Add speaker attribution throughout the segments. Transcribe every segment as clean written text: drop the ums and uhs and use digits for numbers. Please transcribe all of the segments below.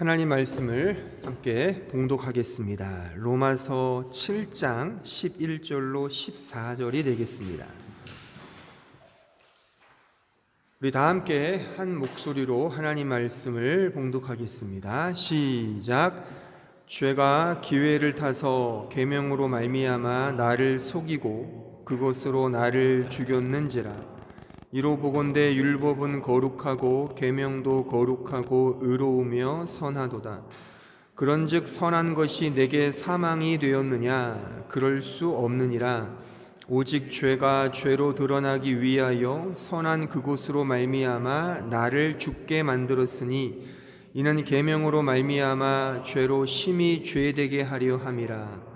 Speaker 1: 하나님 말씀을 함께 봉독하겠습니다. 로마서 7장 11절로 14절이 되겠습니다. 우리 다 함께 한 목소리로 하나님 말씀을 봉독하겠습니다. 시작. 죄가 기회를 타서 계명으로 말미암아 나를 속이고 그것으로 나를 죽였는지라. 이로 보건대 율법은 거룩하고 계명도 거룩하고 의로우며 선하도다. 그런즉 선한 것이 내게 사망이 되었느냐? 그럴 수 없느니라. 오직 죄가 죄로 드러나기 위하여 선한 그것으로 말미암아 나를 죽게 만들었으니 이는 계명으로 말미암아 죄로 심히 죄되게 하려 함이라.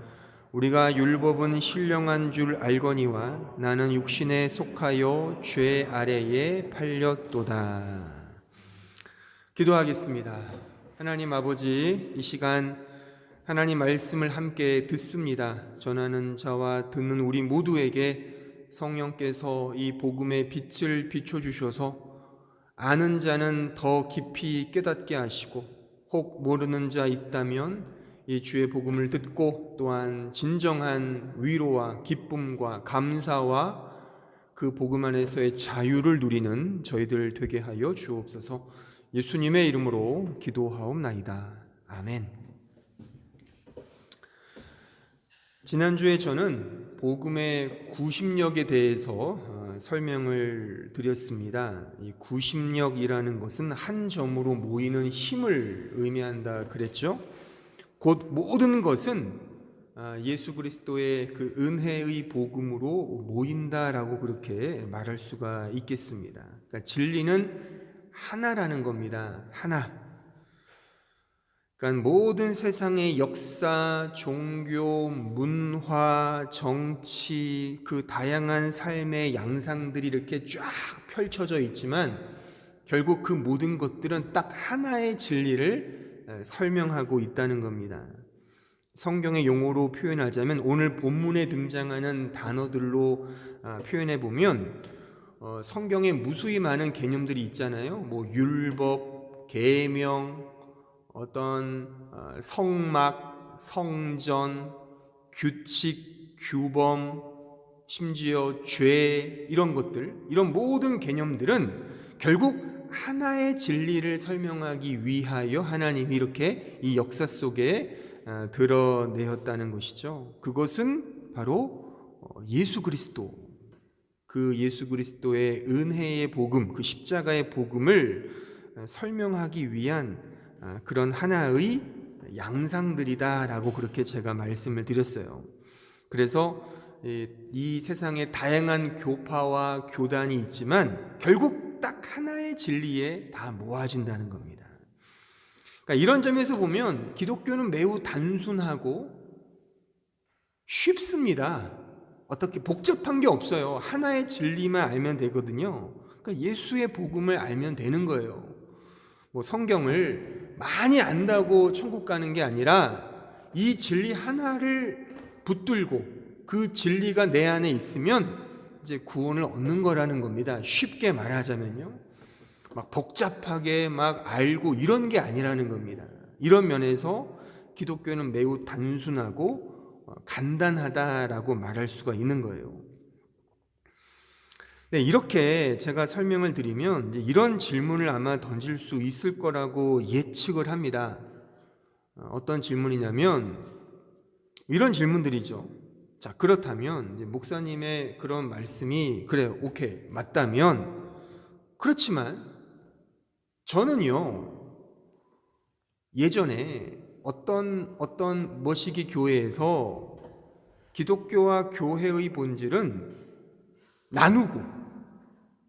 Speaker 1: 우리가 율법은 신령한 줄 알거니와 나는 육신에 속하여 죄 아래에 팔렸도다. 기도하겠습니다. 하나님 아버지, 이 시간 하나님 말씀을 함께 듣습니다. 전하는 자와 듣는 우리 모두에게 성령께서 이 복음의 빛을 비춰주셔서 아는 자는 더 깊이 깨닫게 하시고 혹 모르는 자 있다면 이 주의 복음을 듣고 또한 진정한 위로와 기쁨과 감사와 그 복음 안에서의 자유를 누리는 저희들 되게 하여 주옵소서. 예수님의 이름으로 기도하옵나이다. 아멘. 지난주에 저는 복음의 구심력에 대해서 설명을 드렸습니다. 이 구심력이라는 것은 한 점으로 모이는 힘을 의미한다 그랬죠. 곧 모든 것은 예수 그리스도의 그 은혜의 복음으로 모인다라고 그렇게 말할 수가 있겠습니다. 그러니까 진리는 하나라는 겁니다. 하나. 그러니까 모든 세상의 역사, 종교, 문화, 정치, 그 다양한 삶의 양상들이 이렇게 쫙 펼쳐져 있지만 결국 그 모든 것들은 딱 하나의 진리를 설명하고 있다는 겁니다. 성경의 용어로 표현하자면 오늘 본문에 등장하는 단어들로 표현해 보면 성경에 무수히 많은 개념들이 있잖아요. 뭐 율법, 계명, 어떤 성막, 성전, 규칙, 규범, 심지어 죄, 이런 것들, 이런 모든 개념들은 결국 하나의 진리를 설명하기 위하여 하나님이 이렇게 이 역사 속에 드러내었다는 것이죠. 그것은 바로 예수 그리스도, 그 예수 그리스도의 은혜의 복음, 그 십자가의 복음을 설명하기 위한 그런 하나의 양상들이다라고 그렇게 제가 말씀을 드렸어요. 그래서 이 세상에 다양한 교파와 교단이 있지만 결국 딱 하나의 진리에 다 모아진다는 겁니다. 그러니까 이런 점에서 보면 기독교는 매우 단순하고 쉽습니다. 어떻게 복잡한 게 없어요. 하나의 진리만 알면 되거든요. 그러니까 예수의 복음을 알면 되는 거예요. 뭐 성경을 많이 안다고 천국 가는 게 아니라 이 진리 하나를 붙들고 그 진리가 내 안에 있으면 이제 구원을 얻는 거라는 겁니다. 쉽게 말하자면요. 막 복잡하게 막 알고 이런 게 아니라는 겁니다. 이런 면에서 기독교는 매우 단순하고 간단하다라고 말할 수가 있는 거예요. 네, 이렇게 제가 설명을 드리면 이제 이런 질문을 아마 던질 수 있을 거라고 예측을 합니다. 어떤 질문이냐면 이런 질문들이죠. 자, 그렇다면 이제 목사님의 그런 말씀이 그래, 오케이, 맞다면 그렇지만 저는요 예전에 어떤 머시기 교회에서 기독교와 교회의 본질은 나누고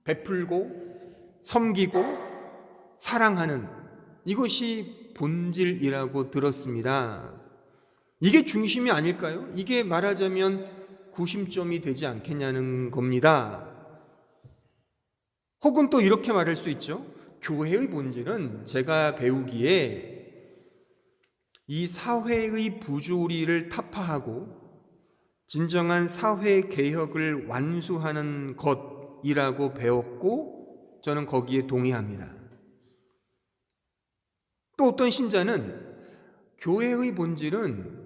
Speaker 1: 베풀고 섬기고 사랑하는 이것이 본질이라고 들었습니다. 이게 중심이 아닐까요? 이게 말하자면 구심점이 되지 않겠냐는 겁니다. 혹은 또 이렇게 말할 수 있죠. 교회의 본질은 제가 배우기에 이 사회의 부조리를 타파하고 진정한 사회 개혁을 완수하는 것이라고 배웠고 저는 거기에 동의합니다. 또 어떤 신자는 교회의 본질은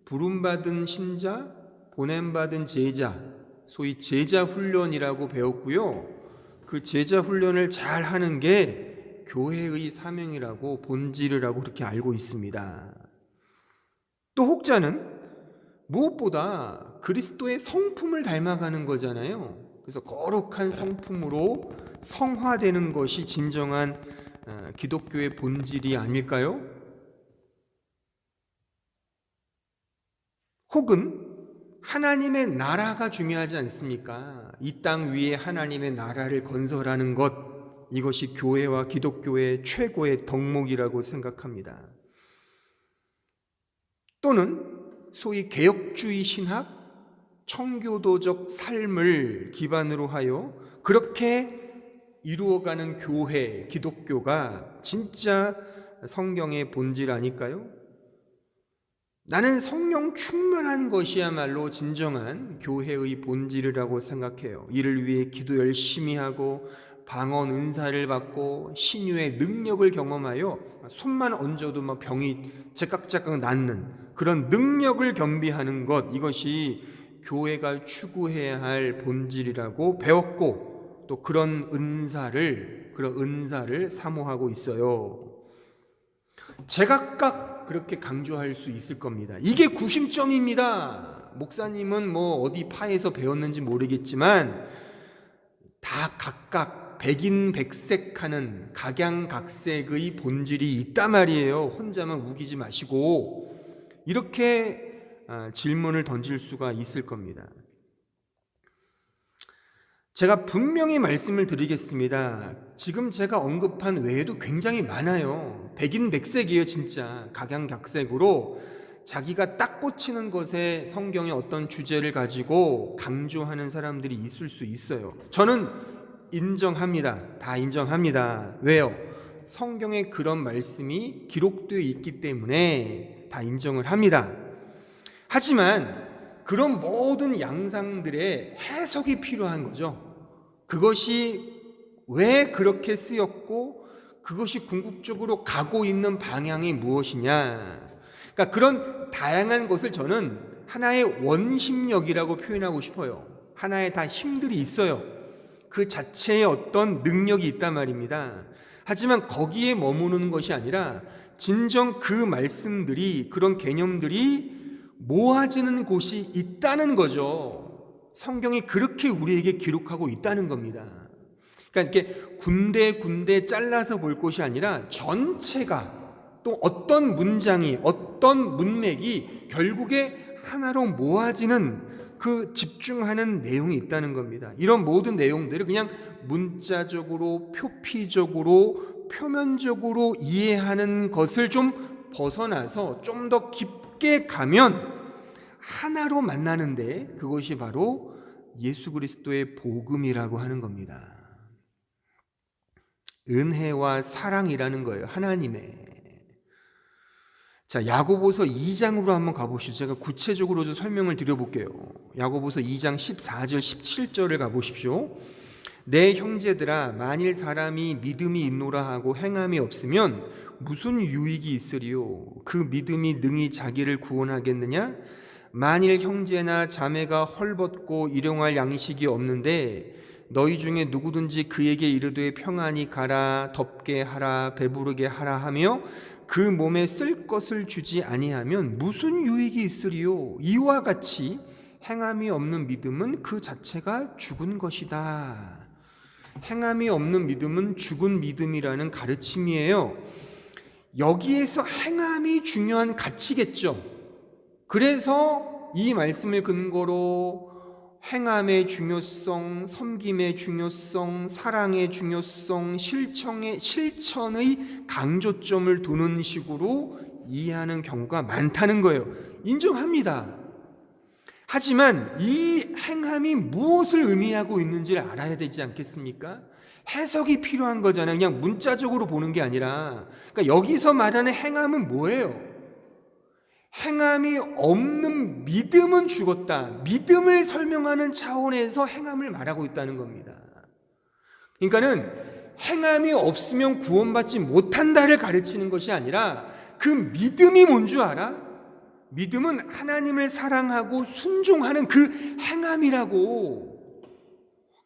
Speaker 1: 부름받은 신자, 보냄받은 제자, 소위 제자 훈련이라고 배웠고요. 그 제자 훈련을 잘 하는 게 교회의 사명이라고, 본질이라고 그렇게 알고 있습니다. 또 혹자는 무엇보다 그리스도의 성품을 닮아가는 거잖아요. 그래서 거룩한 성품으로 성화되는 것이 진정한 기독교의 본질이 아닐까요? 혹은 하나님의 나라가 중요하지 않습니까? 이 땅 위에 하나님의 나라를 건설하는 것, 이것이 교회와 기독교의 최고의 덕목이라고 생각합니다. 또는 소위 개혁주의 신학, 청교도적 삶을 기반으로 하여 그렇게 이루어가는 교회, 기독교가 진짜 성경의 본질 아닐까요? 나는 성령 충만한 것이야말로 진정한 교회의 본질이라고 생각해요. 이를 위해 기도 열심히 하고 방언 은사를 받고 신유의 능력을 경험하여 손만 얹어도 막 병이 제깍제깍 낫는 그런 능력을 겸비하는 것, 이것이 교회가 추구해야 할 본질이라고 배웠고, 또 그런 은사를 사모하고 있어요. 제각각 그렇게 강조할 수 있을 겁니다. 이게 구심점입니다. 목사님은 뭐 어디 파에서 배웠는지 모르겠지만 다 각각 백인백색하는 각양각색의 본질이 있단 말이에요. 혼자만 우기지 마시고 이렇게 질문을 던질 수가 있을 겁니다. 제가 분명히 말씀을 드리겠습니다. 지금 제가 언급한 외에도 굉장히 많아요. 백인백색이에요. 진짜 각양각색으로 자기가 딱 꽂히는 것에 성경의 어떤 주제를 가지고 강조하는 사람들이 있을 수 있어요. 저는 인정합니다. 다 인정합니다. 왜요? 성경에 그런 말씀이 기록되어 있기 때문에 다 인정을 합니다. 하지만 그런 모든 양상들의 해석이 필요한 거죠. 그것이 왜 그렇게 쓰였고 그것이 궁극적으로 가고 있는 방향이 무엇이냐. 그러니까 그런 다양한 것을 저는 하나의 원심력이라고 표현하고 싶어요. 하나의 다 힘들이 있어요. 그 자체에 어떤 능력이 있단 말입니다. 하지만 거기에 머무는 것이 아니라 진정 그 말씀들이, 그런 개념들이 모아지는 곳이 있다는 거죠. 성경이 그렇게 우리에게 기록하고 있다는 겁니다. 그러니까 이렇게 군데 잘라서 볼 것이 아니라 전체가, 또 어떤 문장이, 어떤 문맥이 결국에 하나로 모아지는 그 집중하는 내용이 있다는 겁니다. 이런 모든 내용들을 그냥 문자적으로, 표피적으로, 표면적으로 이해하는 것을 좀 벗어나서 좀 더 깊게 가면 하나로 만나는데, 그것이 바로 예수 그리스도의 복음이라고 하는 겁니다. 은혜와 사랑이라는 거예요. 하나님의. 자, 야고보서 2장으로 한번 가보시죠. 제가 구체적으로 좀 설명을 드려볼게요. 야고보서 2장 14절 17절을 가보십시오. 내 형제들아, 만일 사람이 믿음이 있노라 하고 행함이 없으면 무슨 유익이 있으리요? 그 믿음이 능히 자기를 구원하겠느냐? 만일 형제나 자매가 헐벗고 일용할 양식이 없는데 너희 중에 누구든지 그에게 이르되 평안히 가라, 덥게 하라, 배부르게 하라 하며 그 몸에 쓸 것을 주지 아니하면 무슨 유익이 있으리요? 이와 같이 행함이 없는 믿음은 그 자체가 죽은 것이다. 행함이 없는 믿음은 죽은 믿음이라는 가르침이에요. 여기에서 행함이 중요한 가치겠죠. 그래서 이 말씀을 근거로 행함의 중요성, 섬김의 중요성, 사랑의 중요성, 실천의 강조점을 두는 식으로 이해하는 경우가 많다는 거예요. 인정합니다. 하지만 이 행함이 무엇을 의미하고 있는지를 알아야 되지 않겠습니까? 해석이 필요한 거잖아요. 그냥 문자적으로 보는 게 아니라. 그러니까 여기서 말하는 행함은 뭐예요? 행함이 없는 믿음은 죽었다. 믿음을 설명하는 차원에서 행함을 말하고 있다는 겁니다. 그러니까는 행함이 없으면 구원받지 못한다를 가르치는 것이 아니라 그 믿음이 뭔 줄 알아? 믿음은 하나님을 사랑하고 순종하는 그 행함이라고.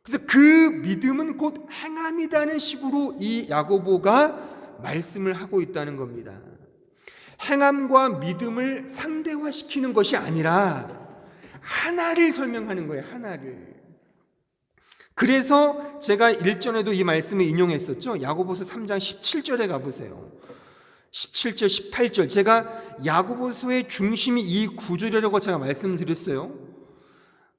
Speaker 1: 그래서 그 믿음은 곧 행함이라는 식으로 이 야고보가 말씀을 하고 있다는 겁니다. 행함과 믿음을 상대화시키는 것이 아니라 하나를 설명하는 거예요. 하나를. 그래서 제가 일전에도 이 말씀을 인용했었죠. 야고보서 3장 17절에 가보세요. 17절, 18절. 제가 야고보서의 중심이 이 구절이라고 제가 말씀을 드렸어요.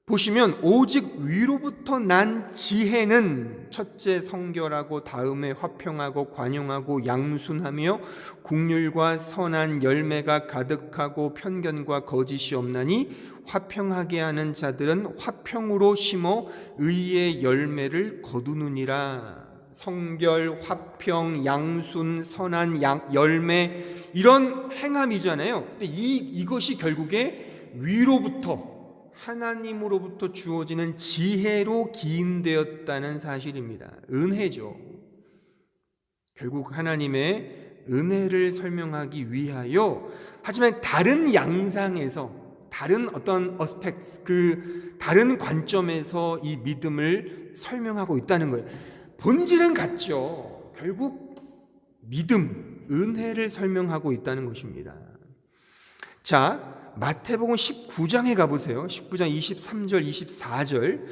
Speaker 1: 보시면 오직 위로부터 난 지혜는 첫째 성결하고 다음에 화평하고 관용하고 양순하며 긍휼과 선한 열매가 가득하고 편견과 거짓이 없나니 화평하게 하는 자들은 화평으로 심어 의의 열매를 거두느니라. 성결, 화평, 양순, 선한 열매, 이런 행함이잖아요. 근데 이것이 결국에 위로부터, 하나님으로부터 주어지는 지혜로 기인되었다는 사실입니다. 은혜죠. 결국 하나님의 은혜를 설명하기 위하여, 하지만 다른 양상에서, 다른 어떤 어스펙트, 다른 관점에서 이 믿음을 설명하고 있다는 거예요. 본질은 같죠. 결국 믿음, 은혜를 설명하고 있다는 것입니다. 자, 마태복음 19장에 가보세요. 19장 23절, 24절.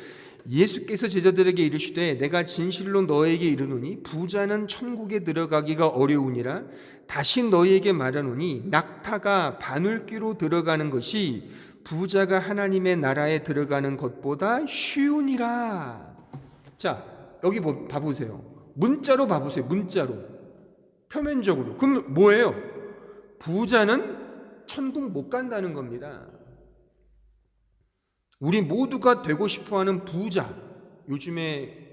Speaker 1: 예수께서 제자들에게 이르시되 내가 진실로 너에게 이르노니 부자는 천국에 들어가기가 어려우니라. 다시 너희에게 말하노니 낙타가 바늘귀로 들어가는 것이 부자가 하나님의 나라에 들어가는 것보다 쉬우니라. 자, 여기 봐보세요. 문자로 봐보세요. 문자로. 표면적으로. 그럼 뭐예요? 부자는 천국 못 간다는 겁니다. 우리 모두가 되고 싶어하는 부자. 요즘에,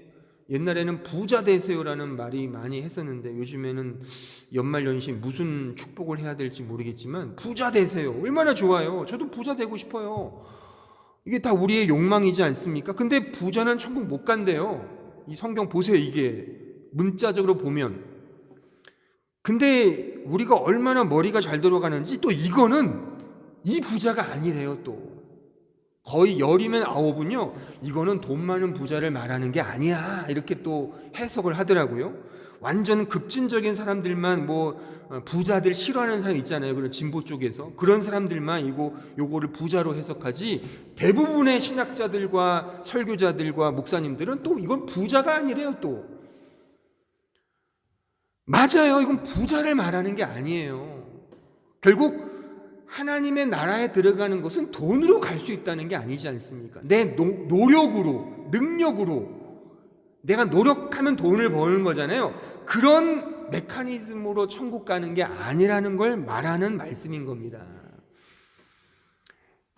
Speaker 1: 옛날에는 부자 되세요라는 말이 많이 했었는데 요즘에는 연말연시 무슨 축복을 해야 될지 모르겠지만 부자 되세요. 얼마나 좋아요. 저도 부자 되고 싶어요. 이게 다 우리의 욕망이지 않습니까? 근데 부자는 천국 못 간대요. 이 성경 보세요. 이게 문자적으로 보면. 근데 우리가 얼마나 머리가 잘 돌아가는지, 또 이거는 이 부자가 아니래요. 또 거의 10이면 9은요 이거는 돈 많은 부자를 말하는 게 아니야, 이렇게 또 해석을 하더라고요. 완전 급진적인 사람들만, 뭐 부자들 싫어하는 사람 있잖아요. 그런 진보 쪽에서 그런 사람들만 요거를 부자로 해석하지, 대부분의 신학자들과 설교자들과 목사님들은 또 이건 부자가 아니래요. 또 맞아요. 이건 부자를 말하는 게 아니에요. 결국 하나님의 나라에 들어가는 것은 돈으로 갈 수 있다는 게 아니지 않습니까? 내 노력으로, 능력으로, 내가 노력하면 돈을 버는 거잖아요. 그런 메커니즘으로 천국 가는 게 아니라는 걸 말하는 말씀인 겁니다.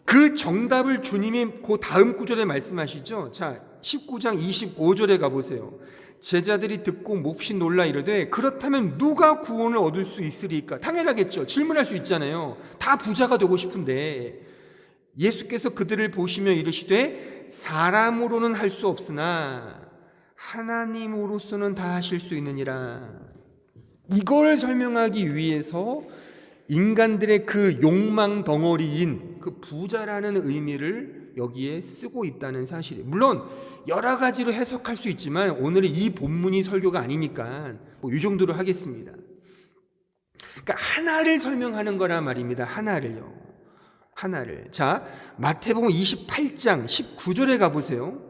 Speaker 1: 그 정답을 주님이 그 다음 구절에 말씀하시죠. 자, 19장 25절에 가보세요. 제자들이 듣고 몹시 놀라 이르되 그렇다면 누가 구원을 얻을 수 있으리까? 당연하겠죠. 질문할 수 있잖아요. 다 부자가 되고 싶은데. 예수께서 그들을 보시며 이르시되 사람으로는 할 수 없으나 하나님으로서는 다 하실 수 있느니라. 이걸 설명하기 위해서 인간들의 그 욕망 덩어리인 그 부자라는 의미를 여기에 쓰고 있다는 사실이에요. 물론 여러 가지로 해석할 수 있지만 오늘은 이 본문이 설교가 아니니까 뭐 이 정도로 하겠습니다. 그러니까 하나를 설명하는 거란 말입니다. 하나를요. 하나를. 자, 마태복음 28장 19절에 가보세요.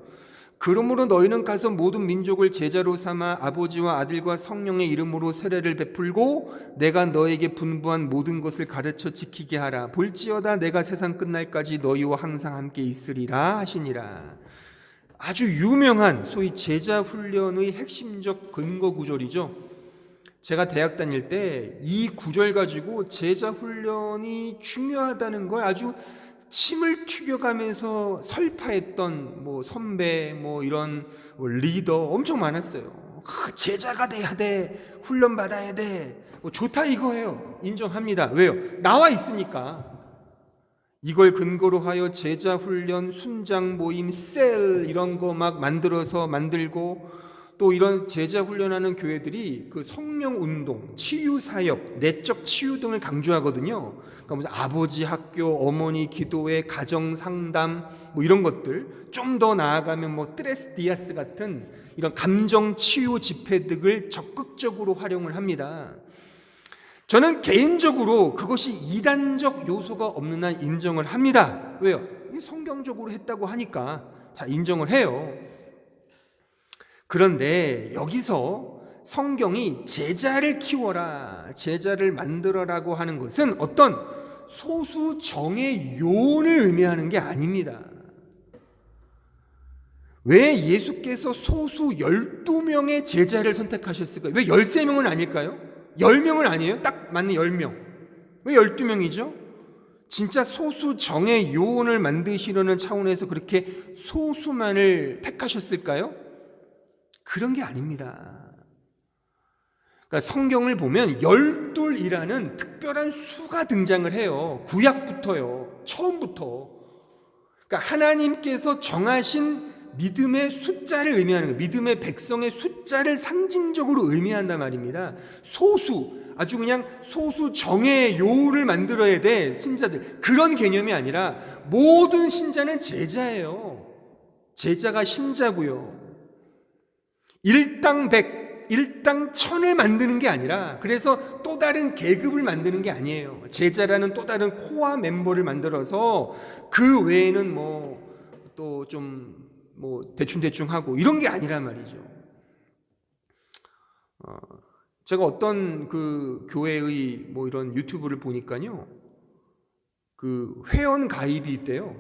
Speaker 1: 그러므로 너희는 가서 모든 민족을 제자로 삼아 아버지와 아들과 성령의 이름으로 세례를 베풀고 내가 너에게 분부한 모든 것을 가르쳐 지키게 하라. 볼지어다 내가 세상 끝날까지 너희와 항상 함께 있으리라 하시니라. 아주 유명한 소위 제자 훈련의 핵심적 근거 구절이죠. 제가 대학 다닐 때 이 구절 가지고 제자 훈련이 중요하다는 걸 아주 침을 튀겨가면서 설파했던 뭐 선배, 뭐 이런 리더 엄청 많았어요. 제자가 돼야 돼, 훈련 받아야 돼, 뭐 좋다 이거예요. 인정합니다. 왜요? 나와 있으니까. 이걸 근거로 하여 제자 훈련, 순장 모임, 셀 이런 거 막 만들고 또 이런 제자 훈련하는 교회들이 그 성령 운동, 치유 사역, 내적 치유 등을 강조하거든요. 그러니까 무슨 아버지 학교, 어머니 기도회, 가정 상담 뭐 이런 것들, 좀 더 나아가면 뭐 트레스 디아스 같은 이런 감정 치유 집회 등을 적극적으로 활용을 합니다. 저는 개인적으로 그것이 이단적 요소가 없는 한 인정을 합니다. 왜요? 성경적으로 했다고 하니까 자, 인정을 해요. 그런데 여기서 성경이 제자를 키워라, 제자를 만들어라고 하는 것은 어떤 소수 정의 요원을 의미하는 게 아닙니다. 왜 예수께서 소수 12명의 제자를 선택하셨을까요? 왜 13명은 아닐까요? 10명은 아니에요? 딱 맞는 10명. 왜 12명이죠? 진짜 소수 정의 요원을 만드시려는 차원에서 그렇게 소수만을 택하셨을까요? 그런 게 아닙니다. 그러니까 성경을 보면 열둘이라는 특별한 수가 등장을 해요. 구약부터요. 처음부터. 그러니까 하나님께서 정하신 믿음의 숫자를 의미하는 거예요. 믿음의 백성의 숫자를 상징적으로 의미한단 말입니다. 소수, 아주 그냥 소수 정의 요를 만들어야 돼, 신자들. 그런 개념이 아니라 모든 신자는 제자예요. 제자가 신자고요. 일당 100, 일당 1000을 만드는 게 아니라, 그래서 또 다른 계급을 만드는 게 아니에요. 제자라는 또 다른 코어 멤버를 만들어서 그 외에는 뭐 또 좀 뭐 대충 하고 이런 게 아니란 말이죠. 제가 어떤 그 교회의 뭐 이런 유튜브를 보니까요, 그 회원 가입이 있대요.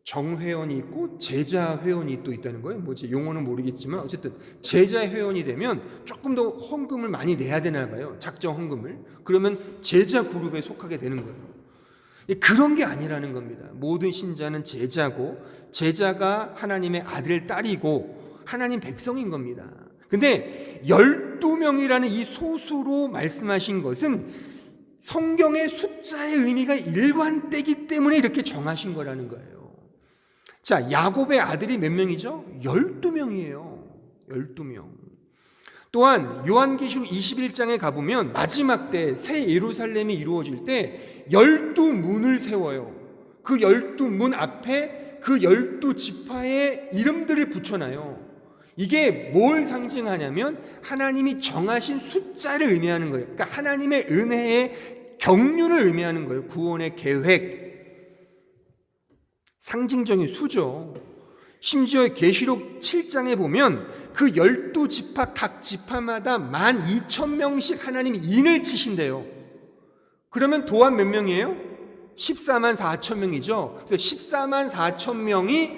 Speaker 1: 정회원이 있고 제자 회원이 또 있다는 거예요. 뭐지 용어는 모르겠지만 어쨌든 제자 회원이 되면 조금 더 헌금을 많이 내야 되나 봐요. 작정 헌금을. 그러면 제자 그룹에 속하게 되는 거예요. 그런 게 아니라는 겁니다. 모든 신자는 제자고, 제자가 하나님의 아들, 딸이고 하나님 백성인 겁니다. 근데 12명이라는 이 소수로 말씀하신 것은 성경의 숫자의 의미가 일관되기 때문에 이렇게 정하신 거라는 거예요. 자, 야곱의 아들이 몇 명이죠? 12명이에요. 12명. 또한 요한계시록 21장에 가보면 마지막 때 새 예루살렘이 이루어질 때 12문을 세워요. 그 12문 앞에 그 12지파의 이름들을 붙여놔요. 이게 뭘 상징하냐면 하나님이 정하신 숫자를 의미하는 거예요. 그러니까 하나님의 은혜의 경륜을 의미하는 거예요. 구원의 계획, 상징적인 수죠. 심지어 계시록 7장에 보면 그 12지파 각 지파마다 12,000명씩 하나님이 인을 치신대요. 그러면 도합 몇 명이에요? 14만 4천 명이죠. 그래서 14만 4천 명이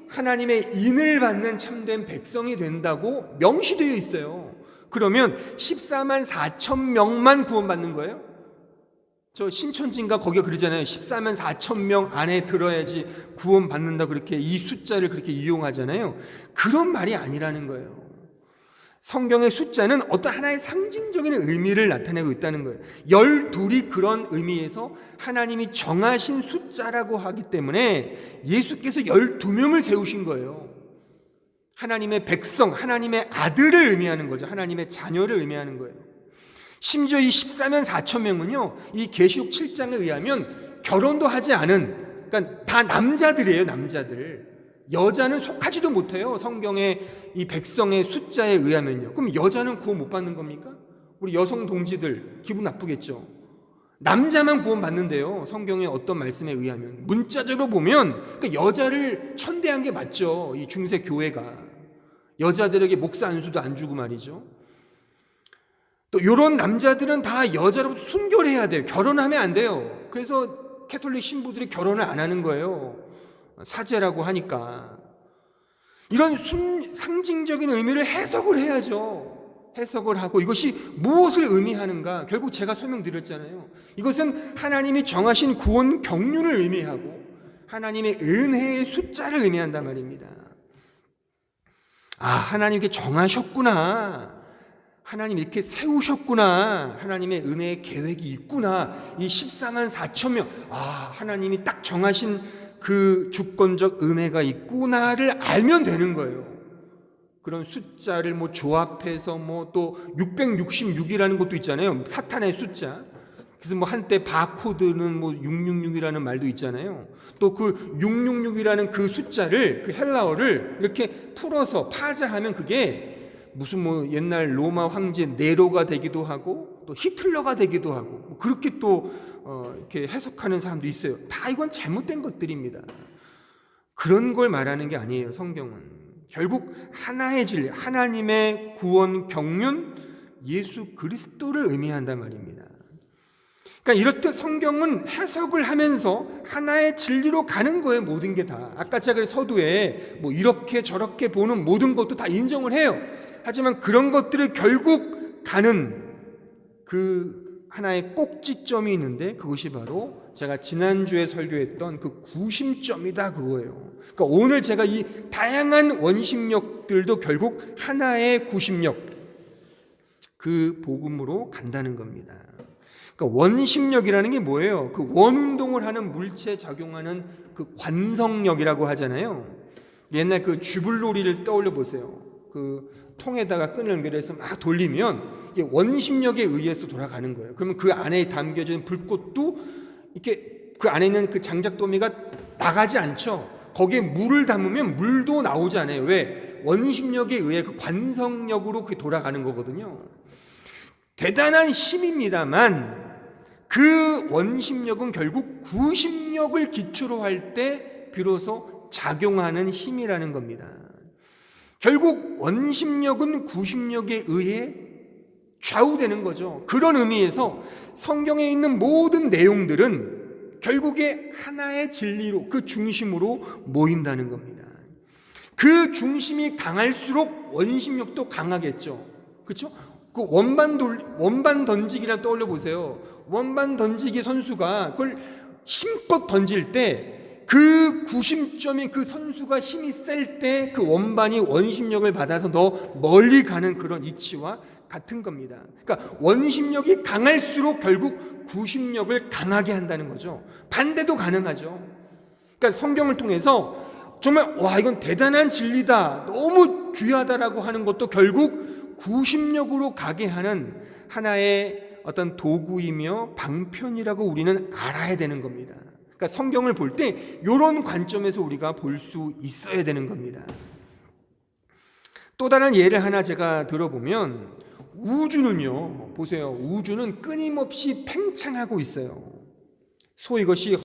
Speaker 1: 하나님의 인을 받는 참된 백성이 된다고 명시되어 있어요. 그러면 14만 4천 명만 구원받는 거예요? 저 신천지인가 거기가 그러잖아요. 14만 4천 명 안에 들어야지 구원받는다, 그렇게 이 숫자를 그렇게 이용하잖아요. 그런 말이 아니라는 거예요. 성경의 숫자는 어떤 하나의 상징적인 의미를 나타내고 있다는 거예요. 12이 그런 의미에서 하나님이 정하신 숫자라고 하기 때문에 예수께서 12명을 세우신 거예요. 하나님의 백성, 하나님의 아들을 의미하는 거죠. 하나님의 자녀를 의미하는 거예요. 심지어 이 14만 4천 명은요, 이 계시록 7장에 의하면 결혼도 하지 않은, 그러니까 다 남자들이에요. 남자들. 여자는 속하지도 못해요. 성경의 이 백성의 숫자에 의하면요. 그럼 여자는 구원 못 받는 겁니까? 우리 여성 동지들 기분 나쁘겠죠. 남자만 구원 받는데요. 성경의 어떤 말씀에 의하면 문자적으로 보면 그러니까 여자를 천대한 게 맞죠. 이 중세 교회가 여자들에게 목사 안수도 안 주고 말이죠. 또 이런 남자들은 다 여자로부터 순결해야 돼요. 결혼하면 안 돼요. 그래서 캐톨릭 신부들이 결혼을 안 하는 거예요. 사제라고 하니까. 이런 상징적인 의미를 해석을 해야죠. 해석을 하고 이것이 무엇을 의미하는가, 결국 제가 설명드렸잖아요. 이것은 하나님이 정하신 구원 경륜을 의미하고 하나님의 은혜의 숫자를 의미한단 말입니다. 아, 하나님 이렇게 정하셨구나, 하나님 이렇게 세우셨구나, 하나님의 은혜의 계획이 있구나, 이 14만 4천 명, 아, 하나님이 딱 정하신 그 주권적 은혜가 있구나를 알면 되는 거예요. 그런 숫자를 뭐 조합해서 뭐 또 666이라는 것도 있잖아요. 사탄의 숫자. 그래서 뭐 한때 바코드는 뭐 666이라는 말도 있잖아요. 또 그 666이라는 그 숫자를, 그 헬라어를 이렇게 풀어서 파자하면 그게 무슨 뭐 옛날 로마 황제 네로가 되기도 하고 또 히틀러가 되기도 하고 뭐 그렇게 또 이렇게 해석하는 사람도 있어요. 다 이건 잘못된 것들입니다. 그런 걸 말하는 게 아니에요. 성경은 결국 하나의 진리, 하나님의 구원 경륜, 예수 그리스도를 의미한단 말입니다. 그러니까 이렇듯 성경은 해석을 하면서 하나의 진리로 가는 거예요. 모든 게 다. 아까 제가 서두에 뭐 이렇게 저렇게 보는 모든 것도 다 인정을 해요. 하지만 그런 것들을 결국 가는 그 하나의 꼭지점이 있는데 그것이 바로 제가 지난주에 설교했던 그 구심점이다 그거예요. 그러니까 오늘 제가 이 다양한 원심력들도 결국 하나의 구심력, 그 복음으로 간다는 겁니다. 그러니까 원심력이라는 게 뭐예요? 그 원운동을 하는 물체에 작용하는 그 관성력이라고 하잖아요. 옛날 그 쥐불놀이를 떠올려 보세요. 그 통에다가 끈을 연결해서 막 돌리면 이게 원심력에 의해서 돌아가는 거예요. 그러면 그 안에 담겨진 불꽃도 이렇게 그 안에 있는 그 장작더미가 나가지 않죠. 거기에 물을 담으면 물도 나오지 않아요. 왜? 원심력에 의해 그 관성력으로 그게 돌아가는 거거든요. 대단한 힘입니다만 그 원심력은 결국 구심력을 기초로 할 때 비로소 작용하는 힘이라는 겁니다. 결국 원심력은 구심력에 의해 좌우되는 거죠. 그런 의미에서 성경에 있는 모든 내용들은 결국에 하나의 진리로, 그 중심으로 모인다는 겁니다. 그 중심이 강할수록 원심력도 강하겠죠. 그렇죠? 그 원반 던지기랑 떠올려 보세요. 원반 던지기 선수가 그걸 힘껏 던질 때 그 구심점이, 그 선수가 힘이 셀 때 그 원반이 원심력을 받아서 더 멀리 가는 그런 이치와 같은 겁니다. 그러니까 원심력이 강할수록 결국 구심력을 강하게 한다는 거죠. 반대도 가능하죠. 그러니까 성경을 통해서 정말 와 이건 대단한 진리다, 너무 귀하다라고 하는 것도 결국 구심력으로 가게 하는 하나의 어떤 도구이며 방편이라고 우리는 알아야 되는 겁니다. 그러니까 성경을 볼 때 이런 관점에서 우리가 볼 수 있어야 되는 겁니다. 또 다른 예를 하나 제가 들어보면 우주는요, 보세요. 우주는 끊임없이 팽창하고 있어요. 소위 이것이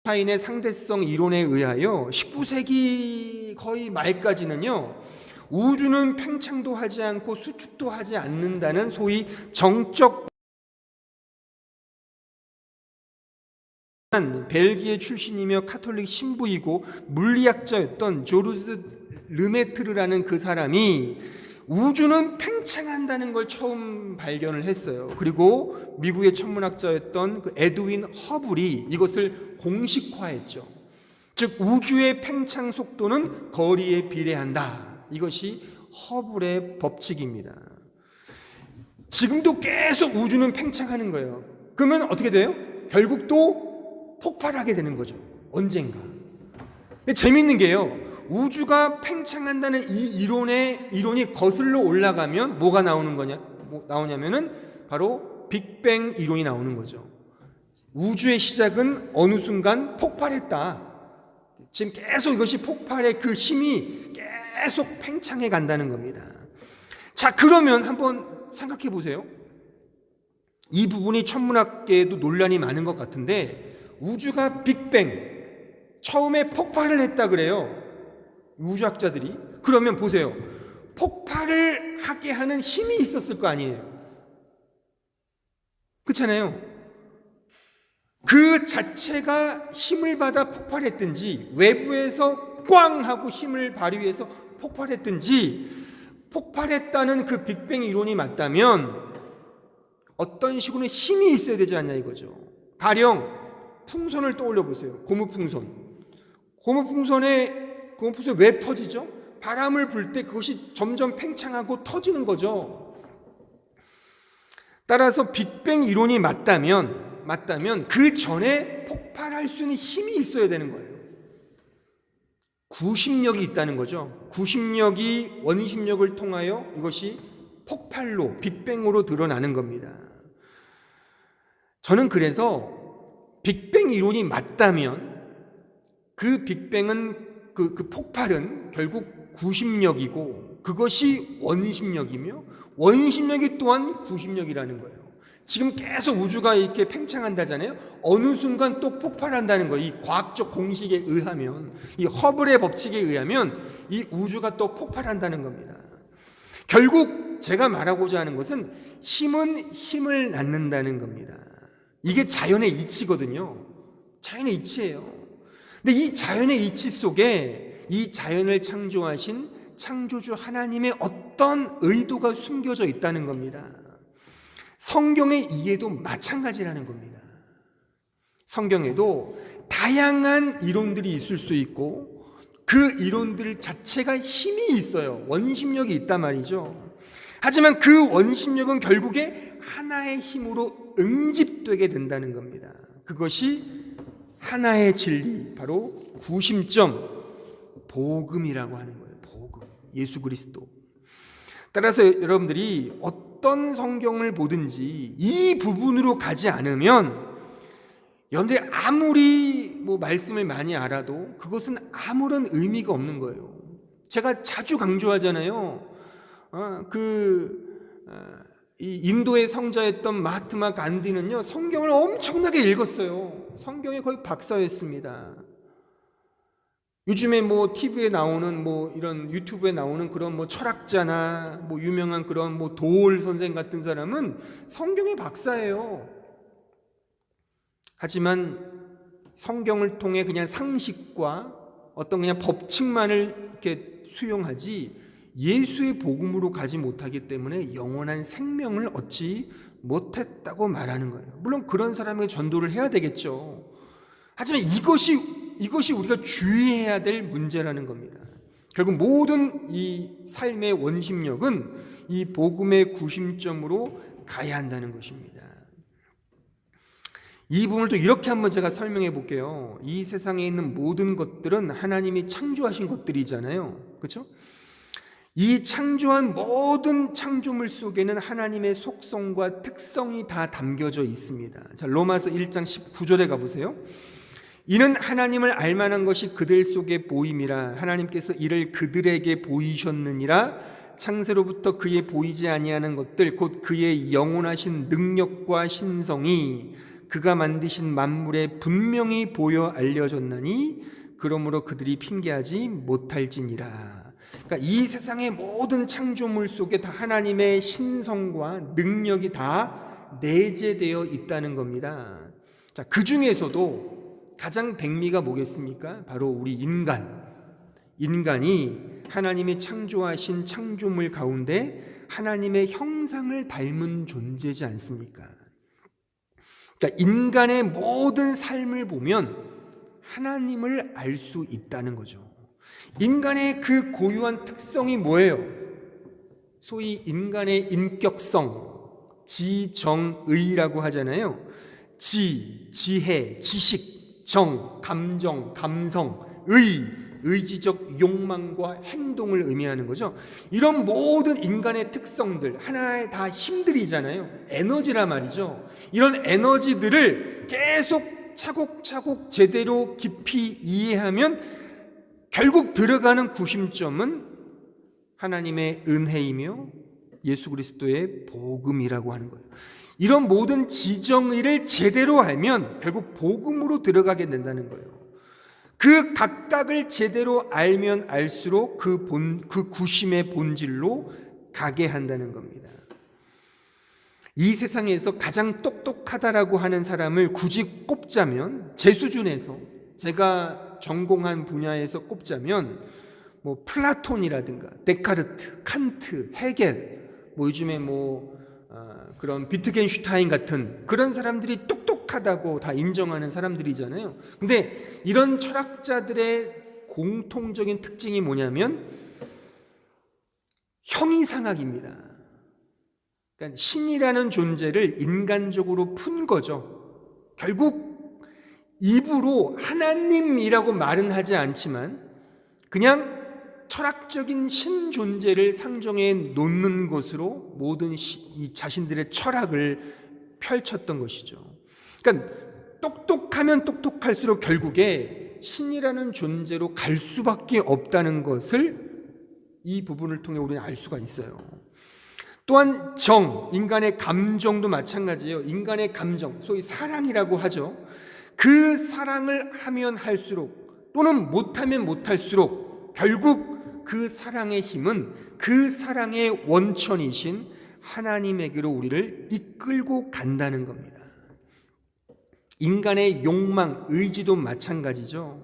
Speaker 1: 아인슈타인의 상대성 이론에 의하여 19세기 거의 말까지는요, 우주는 팽창도 하지 않고 수축도 하지 않는다는 소위 정적, 벨기에 출신이며 카톨릭 신부이고 물리학자였던 조르즈 르메트르라는 그 사람이 우주는 팽창한다는 걸 처음 발견을 했어요. 그리고 미국의 천문학자였던 그 에드윈 허블이 이것을 공식화했죠. 즉 우주의 팽창 속도는 거리에 비례한다. 이것이 허블의 법칙입니다. 지금도 계속 우주는 팽창하는 거예요. 그러면 어떻게 돼요? 결국 또 폭발하게 되는 거죠. 언젠가. 근데 재밌는 게요, 우주가 팽창한다는 이 이론이 거슬러 올라가면 뭐가 나오냐면은 바로 빅뱅 이론이 나오는 거죠. 우주의 시작은 어느 순간 폭발했다. 지금 계속 이것이 폭발의 그 힘이 계속 팽창해 간다는 겁니다. 자, 그러면 한번 생각해 보세요. 이 부분이 천문학계에도 논란이 많은 것 같은데, 우주가 빅뱅 처음에 폭발을 했다 그래요, 우주학자들이. 그러면 보세요, 폭발을 하게 하는 힘이 있었을 거 아니에요. 그렇잖아요. 그 자체가 힘을 받아 폭발했든지 외부에서 꽝 하고 힘을 발휘해서 폭발했든지, 폭발했다는 그 빅뱅 이론이 맞다면 어떤 식으로 힘이 있어야 되지 않냐 이거죠. 가령 풍선을 떠올려 보세요. 고무풍선이 왜 터지죠? 바람을 불 때 그것이 점점 팽창하고 터지는 거죠. 따라서 빅뱅 이론이 맞다면 그 전에 폭발할 수 있는 힘이 있어야 되는 거예요. 구심력이 있다는 거죠. 구심력이 원심력을 통하여 이것이 폭발로, 빅뱅으로 드러나는 겁니다. 저는 그래서 빅뱅 이론이 맞다면 그 빅뱅은 그 폭발은 결국 구심력이고 그것이 원심력이며 원심력이 또한 구심력이라는 거예요. 지금 계속 우주가 이렇게 팽창한다잖아요. 어느 순간 또 폭발한다는 거예요. 이 과학적 공식에 의하면, 이 허블의 법칙에 의하면 이 우주가 또 폭발한다는 겁니다. 결국 제가 말하고자 하는 것은 힘은 힘을 낳는다는 겁니다. 이게 자연의 이치거든요. 자연의 이치예요. 근데 이 자연의 이치 속에 이 자연을 창조하신 창조주 하나님의 어떤 의도가 숨겨져 있다는 겁니다. 성경의 이해도 마찬가지라는 겁니다. 성경에도 다양한 이론들이 있을 수 있고 그 이론들 자체가 힘이 있어요. 원심력이 있단 말이죠. 하지만 그 원심력은 결국에 하나의 힘으로 응집되게 된다는 겁니다. 그것이 하나의 진리, 바로 구심점, 복음이라고 하는 거예요. 복음, 예수 그리스도. 따라서 여러분들이 어떤 성경을 보든지 이 부분으로 가지 않으면 여러분들이 아무리 말씀을 많이 알아도 그것은 아무런 의미가 없는 거예요. 제가 자주 강조하잖아요. 이 인도의 성자였던 마하트마 간디는요, 성경을 엄청나게 읽었어요. 성경에 거의 박사였습니다. 요즘에 TV에 나오는 이런 유튜브에 나오는 그런 철학자나 유명한 그런 도올 선생 같은 사람은 성경의 박사예요. 하지만 성경을 통해 그냥 상식과 어떤 그냥 법칙만을 이렇게 수용하지 예수의 복음으로 가지 못하기 때문에 영원한 생명을 얻지 못했다고 말하는 거예요. 물론 그런 사람에게 전도를 해야 되겠죠. 하지만 이것이 우리가 주의해야 될 문제라는 겁니다. 결국 모든 이 삶의 원심력은 이 복음의 구심점으로 가야 한다는 것입니다. 이 부분을 또 이렇게 한번 제가 설명해 볼게요. 이 세상에 있는 모든 것들은 하나님이 창조하신 것들이잖아요. 그렇죠? 이 창조한 모든 창조물 속에는 하나님의 속성과 특성이 다 담겨져 있습니다. 자, 로마서 1장 19절에 가보세요. 이는 하나님을 알만한 것이 그들 속에 보임이라 하나님께서 이를 그들에게 보이셨느니라. 창세로부터 그의 보이지 아니하는 것들 곧 그의 영원하신 능력과 신성이 그가 만드신 만물에 분명히 보여 알려졌나니 그러므로 그들이 핑계하지 못할지니라. 그러니까 이 세상의 모든 창조물 속에 다 하나님의 신성과 능력이 다 내재되어 있다는 겁니다. 자, 그 중에서도 가장 백미가 뭐겠습니까? 바로 우리 인간이 하나님이 창조하신 창조물 가운데 하나님의 형상을 닮은 존재지 않습니까? 그러니까 인간의 모든 삶을 보면 하나님을 알 수 있다는 거죠. 인간의 그 고유한 특성이 뭐예요? 소위 인간의 인격성, 지정의라고 하잖아요. 지혜, 지식, 정, 감정, 감성, 의지적 욕망과 행동을 의미하는 거죠. 이런 모든 인간의 특성들, 하나의 다 힘들이잖아요. 에너지란 말이죠. 이런 에너지들을 계속 차곡차곡 제대로 깊이 이해하면 결국 들어가는 구심점은 하나님의 은혜이며 예수 그리스도의 복음이라고 하는 거예요. 이런 모든 지정의를 제대로 알면 결국 복음으로 들어가게 된다는 거예요. 그 각각을 제대로 알면 알수록 그 구심의 본질로 가게 한다는 겁니다. 이 세상에서 가장 똑똑하다라고 하는 사람을 굳이 꼽자면 제 수준에서 제가 전공한 분야에서 꼽자면 플라톤이라든가 데카르트, 칸트, 헤겔, 요즘에 그런 비트겐슈타인 같은 그런 사람들이 똑똑하다고 다 인정하는 사람들이잖아요. 근데 이런 철학자들의 공통적인 특징이 뭐냐면 형이상학입니다. 그러니까 신이라는 존재를 인간적으로 푼 거죠. 결국 입으로 하나님이라고 말은 하지 않지만 그냥 철학적인 신 존재를 상정해 놓는 것으로 모든 이 자신들의 철학을 펼쳤던 것이죠. 그러니까 똑똑하면 똑똑할수록 결국에 신이라는 존재로 갈 수밖에 없다는 것을 이 부분을 통해 우리는 알 수가 있어요. 또한 인간의 감정도 마찬가지예요. 인간의 감정, 소위 사랑이라고 하죠. 그 사랑을 하면 할수록 또는 못하면 못할수록 결국 그 사랑의 힘은 그 사랑의 원천이신 하나님에게로 우리를 이끌고 간다는 겁니다. 인간의 욕망, 의지도 마찬가지죠.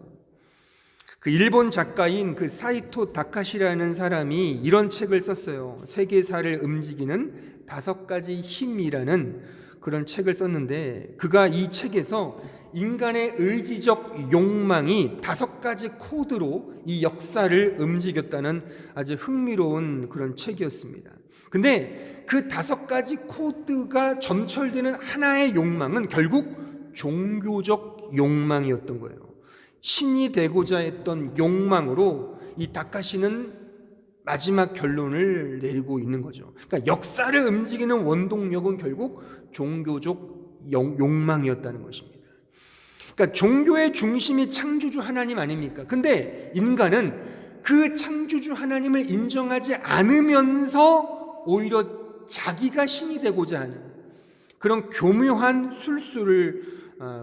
Speaker 1: 그 일본 작가인 그 사이토 다카시라는 사람이 이런 책을 썼어요. 세계사를 움직이는 5가지 힘이라는 그런 책을 썼는데, 그가 이 책에서 인간의 의지적 욕망이 5가지 코드로 이 역사를 움직였다는 아주 흥미로운 그런 책이었습니다. 근데 그 5가지 코드가 점철되는 하나의 욕망은 결국 종교적 욕망이었던 거예요. 신이 되고자 했던 욕망으로 이 다카시는 마지막 결론을 내리고 있는 거죠. 그러니까 역사를 움직이는 원동력은 결국 종교적 욕망이었다는 것입니다. 그러니까 종교의 중심이 창조주 하나님 아닙니까? 근데 인간은 그 창조주 하나님을 인정하지 않으면서 오히려 자기가 신이 되고자 하는 그런 교묘한 술수를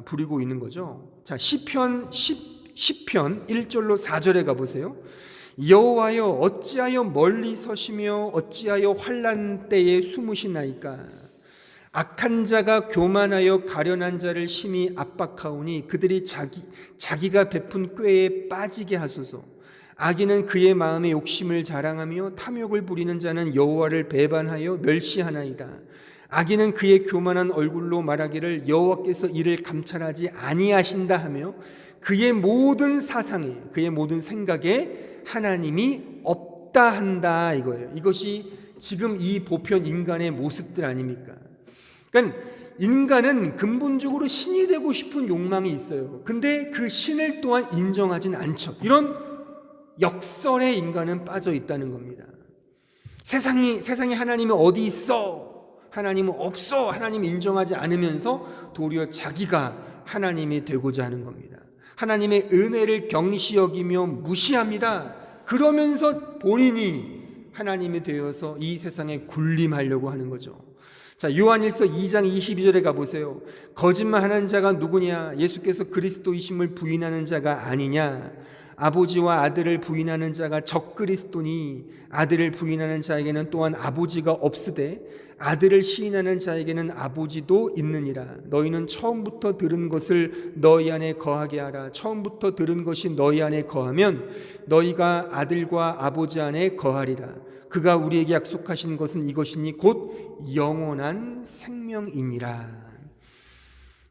Speaker 1: 부리고 있는 거죠. 자, 시편 1절로 4절에 가보세요. 여호와여 어찌하여 멀리 서시며 어찌하여 환난 때에 숨으시나이까. 악한 자가 교만하여 가련한 자를 심히 압박하오니 그들이 자기가 베푼 꾀에 빠지게 하소서. 악인은 그의 마음의 욕심을 자랑하며 탐욕을 부리는 자는 여호와를 배반하여 멸시하나이다. 악인은 그의 교만한 얼굴로 말하기를 여호와께서 이를 감찰하지 아니하신다 하며 그의 모든 사상에, 그의 모든 생각에 하나님이 없다 한다 이거예요. 이것이 지금 이 보편 인간의 모습들 아닙니까? 그러니까 인간은 근본적으로 신이 되고 싶은 욕망이 있어요. 근데 그 신을 또한 인정하진 않죠. 이런 역설에 인간은 빠져 있다는 겁니다. 세상에 하나님이 어디 있어? 하나님은 없어. 하나님 인정하지 않으면서 도리어 자기가 하나님이 되고자 하는 겁니다. 하나님의 은혜를 경시 여기며 무시합니다. 그러면서 본인이 하나님이 되어서 이 세상에 군림하려고 하는 거죠. 자, 요한일서 2장 22절에 가보세요. 거짓말하는 자가 누구냐? 예수께서 그리스도이심을 부인하는 자가 아니냐? 아버지와 아들을 부인하는 자가 적그리스도니 아들을 부인하는 자에게는 또한 아버지가 없으되 아들을 시인하는 자에게는 아버지도 있느니라. 너희는 처음부터 들은 것을 너희 안에 거하게 하라. 처음부터 들은 것이 너희 안에 거하면 너희가 아들과 아버지 안에 거하리라. 그가 우리에게 약속하신 것은 이것이니 곧 영원한 생명이니라.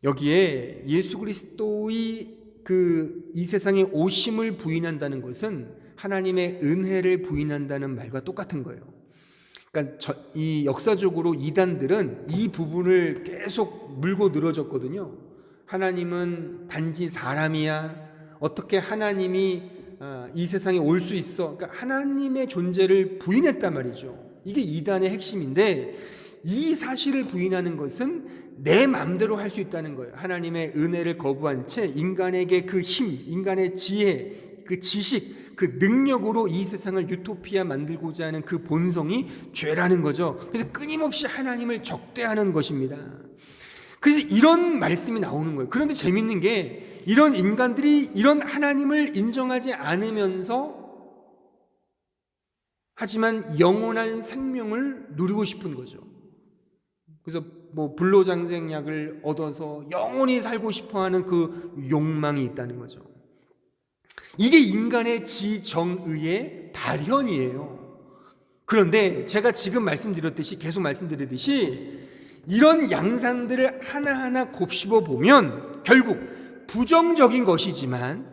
Speaker 1: 여기에 예수 그리스도의 이 세상에 오심을 부인한다는 것은 하나님의 은혜를 부인한다는 말과 똑같은 거예요. 그러니까 이 역사적으로 이단들은 이 부분을 계속 물고 늘어졌거든요. 하나님은 단지 사람이야. 어떻게 하나님이 이 세상에 올 수 있어? 그러니까 하나님의 존재를 부인했단 말이죠. 이게 이단의 핵심인데 이 사실을 부인하는 것은 내 마음대로 할 수 있다는 거예요. 하나님의 은혜를 거부한 채 인간에게 그 힘, 인간의 지혜, 그 지식, 그 능력으로 이 세상을 유토피아 만들고자 하는 그 본성이 죄라는 거죠. 그래서 끊임없이 하나님을 적대하는 것입니다. 그래서 이런 말씀이 나오는 거예요. 그런데 재밌는 게 이런 인간들이 이런 하나님을 인정하지 않으면서 하지만 영원한 생명을 누리고 싶은 거죠. 그래서 불로장생약을 얻어서 영원히 살고 싶어하는 그 욕망이 있다는 거죠. 이게 인간의 지정의의 발현이에요. 그런데 제가 지금 계속 말씀드렸듯이 이런 양상들을 하나하나 곱씹어 보면 결국 부정적인 것이지만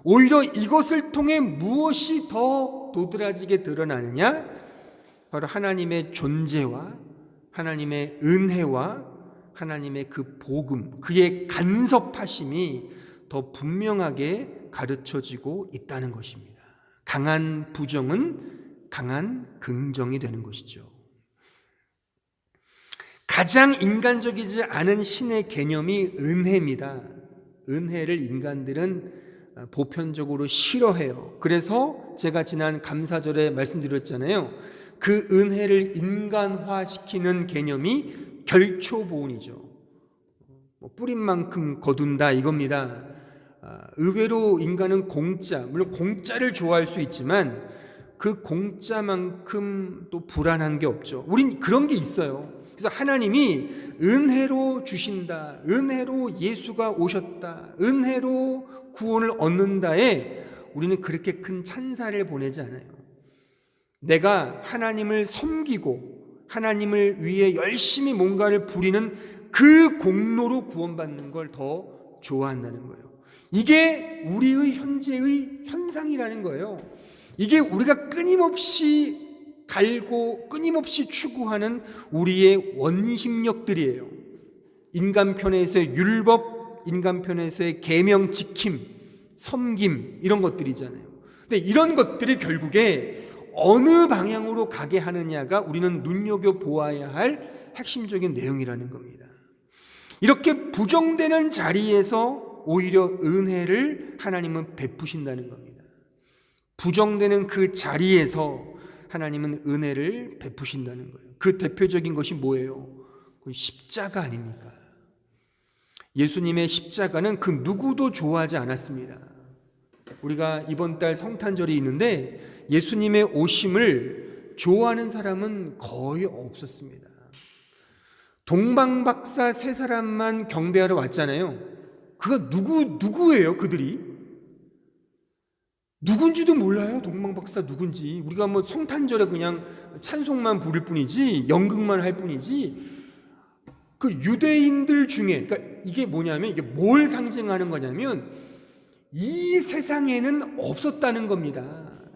Speaker 1: 오히려 이것을 통해 무엇이 더 도드라지게 드러나느냐? 바로 하나님의 존재와 하나님의 은혜와 하나님의 그 복음, 그의 간섭하심이 더 분명하게 가르쳐지고 있다는 것입니다. 강한 부정은 강한 긍정이 되는 것이죠. 가장 인간적이지 않은 신의 개념이 은혜입니다. 은혜를 인간들은 보편적으로 싫어해요. 그래서 제가 지난 감사절에 말씀드렸잖아요. 그 은혜를 인간화시키는 개념이 결초보온이죠. 뿌린 만큼 거둔다 이겁니다. 의외로 인간은 공짜, 물론 공짜를 좋아할 수 있지만 그 공짜만큼 또 불안한 게 없죠. 우린 그런 게 있어요. 그래서 하나님이 은혜로 주신다, 은혜로 예수가 오셨다, 은혜로 구원을 얻는다에 우리는 그렇게 큰 찬사를 보내지 않아요. 내가 하나님을 섬기고 하나님을 위해 열심히 뭔가를 부리는 그 공로로 구원받는 걸 더 좋아한다는 거예요. 이게 우리의 현재의 현상이라는 거예요. 이게 우리가 끊임없이 갈고 끊임없이 추구하는 우리의 원심력들이에요. 인간 편에서의 율법, 인간 편에서의 계명 지킴, 섬김 이런 것들이잖아요. 근데 이런 것들이 결국에 어느 방향으로 가게 하느냐가 우리는 눈여겨보아야 할 핵심적인 내용이라는 겁니다. 이렇게 부정되는 자리에서 오히려 은혜를 하나님은 베푸신다는 겁니다. 부정되는 그 자리에서 하나님은 은혜를 베푸신다는 거예요. 그 대표적인 것이 뭐예요? 그 십자가 아닙니까? 예수님의 십자가는 그 누구도 좋아하지 않았습니다. 우리가 이번 달 성탄절이 있는데 예수님의 오심을 좋아하는 사람은 거의 없었습니다. 동방박사 세 사람만 경배하러 왔잖아요. 그가 누구예요? 그들이 누군지도 몰라요. 동방박사 누군지. 우리가 뭐 성탄절에 그냥 찬송만 부를 뿐이지, 연극만 할 뿐이지. 그 유대인들 중에, 그러니까 이게 뭐냐면, 이게 뭘 상징하는 거냐면 이 세상에는 없었다는 겁니다.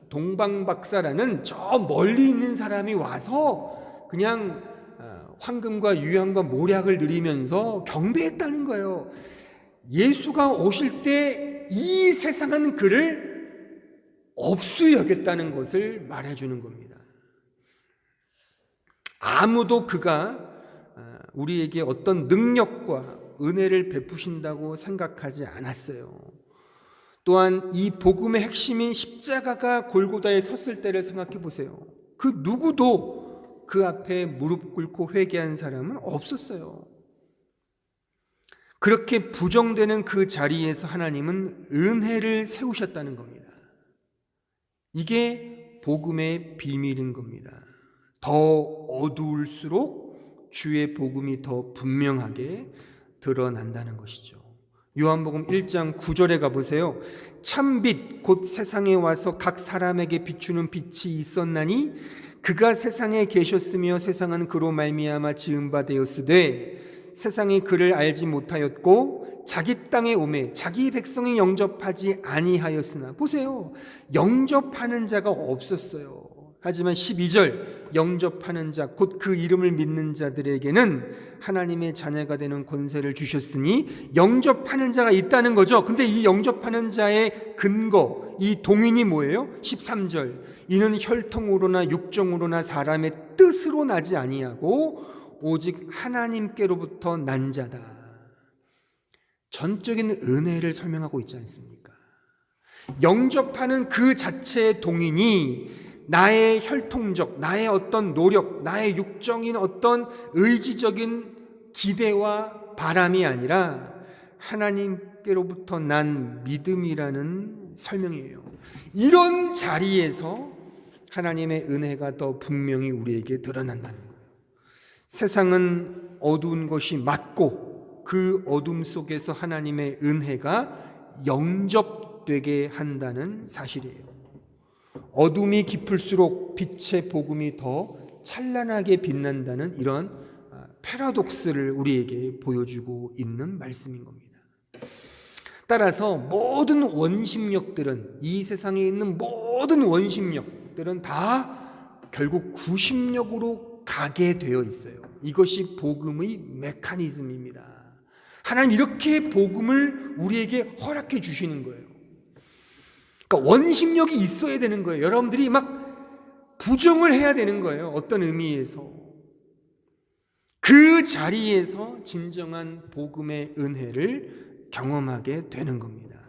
Speaker 1: 동방박사라는 저 멀리 있는 사람이 와서 그냥 황금과 유향과 모략을 누리면서 경배했다는 거예요. 예수가 오실 때 이 세상은 그를 없이 여겼다는 것을 말해주는 겁니다. 아무도 그가 우리에게 어떤 능력과 은혜를 베푸신다고 생각하지 않았어요. 또한 이 복음의 핵심인 십자가가 골고다에 섰을 때를 생각해 보세요. 그 누구도 그 앞에 무릎 꿇고 회개한 사람은 없었어요. 그렇게 부정되는 그 자리에서 하나님은 은혜를 세우셨다는 겁니다. 이게 복음의 비밀인 겁니다. 더 어두울수록 주의 복음이 더 분명하게 드러난다는 것이죠. 요한복음 1장 9절에 가보세요. 참빛 곧 세상에 와서 각 사람에게 비추는 빛이 있었나니 그가 세상에 계셨으며 세상은 그로 말미암아 지은 바 되었으되 세상이 그를 알지 못하였고 자기 땅에 오매 자기 백성이 영접하지 아니하였으나, 보세요, 영접하는 자가 없었어요. 하지만 12절, 영접하는 자 곧 그 이름을 믿는 자들에게는 하나님의 자녀가 되는 권세를 주셨으니 영접하는 자가 있다는 거죠. 근데 이 영접하는 자의 근거, 이 동인이 뭐예요? 13절, 이는 혈통으로나 육정으로나 사람의 뜻으로 나지 아니하고 오직 하나님께로부터 난 자다. 전적인 은혜를 설명하고 있지 않습니까? 영접하는 그 자체의 동인이 나의 혈통적, 나의 어떤 노력, 나의 육적인 어떤 의지적인 기대와 바람이 아니라 하나님께로부터 난 믿음이라는 설명이에요. 이런 자리에서 하나님의 은혜가 더 분명히 우리에게 드러난다는 거예요. 세상은 어두운 것이 맞고 그 어둠 속에서 하나님의 은혜가 영접되게 한다는 사실이에요. 어둠이 깊을수록 빛의 복음이 더 찬란하게 빛난다는 이런 패러독스를 우리에게 보여주고 있는 말씀인 겁니다. 따라서 모든 원심력들은, 이 세상에 있는 모든 원심력들은 다 결국 구심력으로 가게 되어 있어요. 이것이 복음의 메커니즘입니다. 하나님 이렇게 복음을 우리에게 허락해 주시는 거예요. 그러니까 원심력이 있어야 되는 거예요. 여러분들이 막 부정을 해야 되는 거예요. 어떤 의미에서. 그 자리에서 진정한 복음의 은혜를 경험하게 되는 겁니다.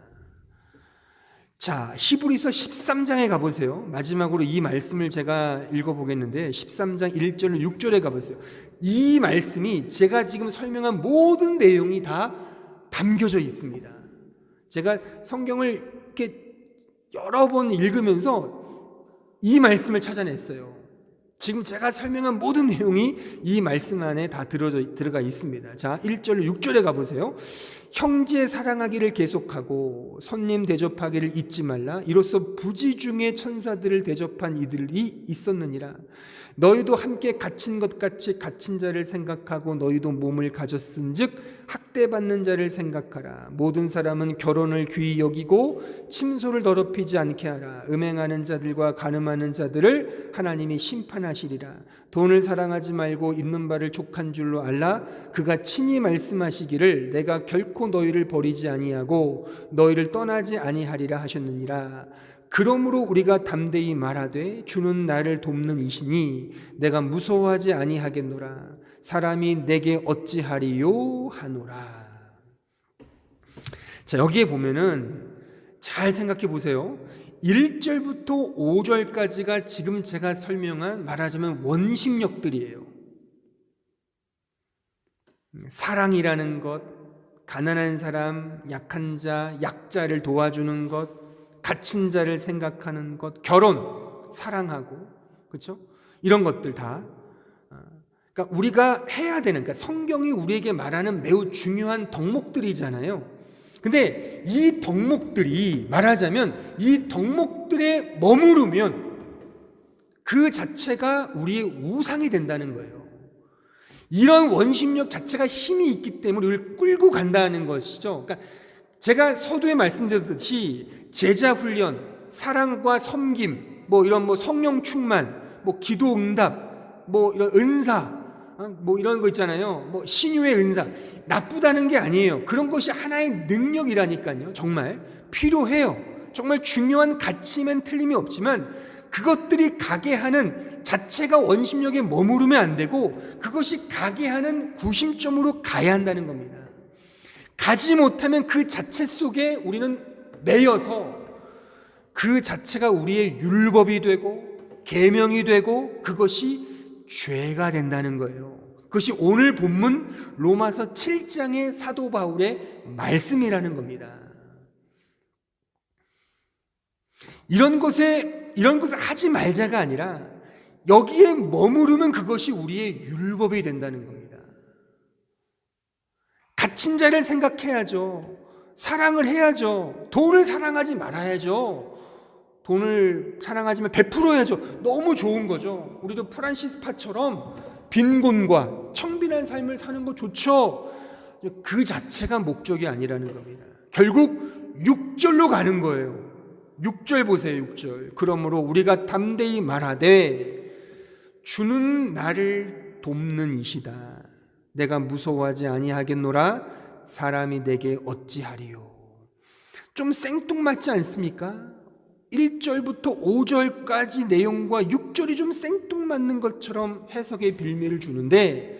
Speaker 1: 자, 히브리서 13장에 가보세요. 마지막으로 이 말씀을 제가 읽어보겠는데 13장 1절 6절에 가보세요. 이 말씀이 제가 지금 설명한 모든 내용이 다 담겨져 있습니다. 제가 성경을 이렇게 여러 번 읽으면서 이 말씀을 찾아냈어요. 지금 제가 설명한 모든 내용이 이 말씀 안에 다 들어가 있습니다. 자, 1절 6절에 가보세요. 형제 사랑하기를 계속하고 손님 대접하기를 잊지 말라. 이로써 부지 중에 천사들을 대접한 이들이 있었느니라. 너희도 함께 갇힌 것 같이 갇힌 자를 생각하고 너희도 몸을 가졌은즉 학대받는 자를 생각하라. 모든 사람은 결혼을 귀히 여기고 침소를 더럽히지 않게 하라. 음행하는 자들과 간음하는 자들을 하나님이 심판하시리라. 돈을 사랑하지 말고 있는 바를 족한 줄로 알라. 그가 친히 말씀하시기를 내가 결코 너희를 버리지 아니하고 너희를 떠나지 아니하리라 하셨느니라. 그러므로 우리가 담대히 말하되 주는 나를 돕는 이시니 내가 무서워하지 아니하겠노라. 사람이 내게 어찌하리요 하노라. 자, 여기에 보면은 잘 생각해 보세요. 1절부터 5절까지가 지금 제가 설명한 말하자면 원심력들이에요. 사랑이라는 것, 가난한 사람, 약한 자, 약자를 도와주는 것, 갇힌 자를 생각하는 것, 결혼, 사랑하고, 그렇죠? 이런 것들 다. 그러니까 우리가 해야 되는, 그러니까 성경이 우리에게 말하는 매우 중요한 덕목들이잖아요. 근데 이 덕목들이 말하자면 이 덕목들에 머무르면 그 자체가 우리의 우상이 된다는 거예요. 이런 원심력 자체가 힘이 있기 때문에 우리를 끌고 간다는 것이죠. 그러니까 제가 서두에 말씀드렸듯이 제자 훈련, 사랑과 섬김, 이런 성령 충만, 기도 응답, 이런 은사, 이런 거 있잖아요. 신유의 은사. 나쁘다는 게 아니에요. 그런 것이 하나의 능력이라니까요. 정말 필요해요. 정말 중요한 가치면 틀림이 없지만 그것들이 가게 하는 자체가 원심력에 머무르면 안 되고 그것이 가게 하는 구심점으로 가야 한다는 겁니다. 가지 못하면 그 자체 속에 우리는 매여서 그 자체가 우리의 율법이 되고 계명이 되고 그것이 죄가 된다는 거예요. 그것이 오늘 본문 로마서 7장의 사도 바울의 말씀이라는 겁니다. 이런 것을 하지 말자가 아니라 여기에 머무르면 그것이 우리의 율법이 된다는 겁니다. 갇힌 자를 생각해야죠. 사랑을 해야죠. 돈을 사랑하지 말아야죠. 돈을 사랑하지만 베풀어야죠. 너무 좋은 거죠. 우리도 프란시스 파처럼 빈곤과 청빈한 삶을 사는 거 좋죠. 그 자체가 목적이 아니라는 겁니다. 결국 6절로 가는 거예요. 6절 보세요. 6절. 그러므로 우리가 담대히 말하되 주는 나를 돕는 이시다. 내가 무서워하지 아니하겠노라. 사람이 내게 어찌하리요. 좀 생뚱맞지 않습니까? 1절부터 5절까지 내용과 6절이 좀 생뚱맞는 것처럼 해석의 빌미를 주는데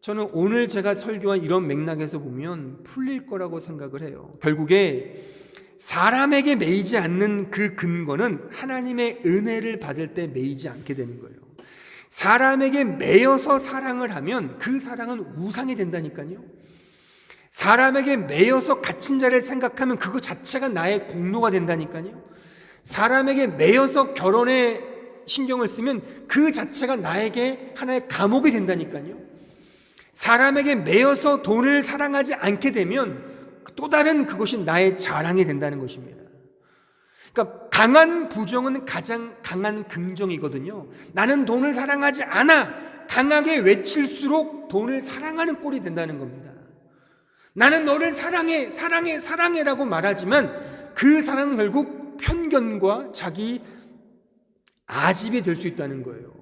Speaker 1: 저는 오늘 제가 설교한 이런 맥락에서 보면 풀릴 거라고 생각을 해요. 결국에 사람에게 매이지 않는 그 근거는 하나님의 은혜를 받을 때 매이지 않게 되는 거예요. 사람에게 매여서 사랑을 하면 그 사랑은 우상이 된다니까요. 사람에게 매여서 갇힌 자를 생각하면 그거 자체가 나의 공로가 된다니까요. 사람에게 매여서 결혼에 신경을 쓰면 그 자체가 나에게 하나의 감옥이 된다니까요. 사람에게 매여서 돈을 사랑하지 않게 되면 또 다른 그것이 나의 자랑이 된다는 것입니다. 그러니까 강한 부정은 가장 강한 긍정이거든요. 나는 돈을 사랑하지 않아. 강하게 외칠수록 돈을 사랑하는 꼴이 된다는 겁니다. 나는 너를 사랑해, 사랑해, 사랑해라고 말하지만 그 사랑은 결국 편견과 자기 아집이 될 수 있다는 거예요.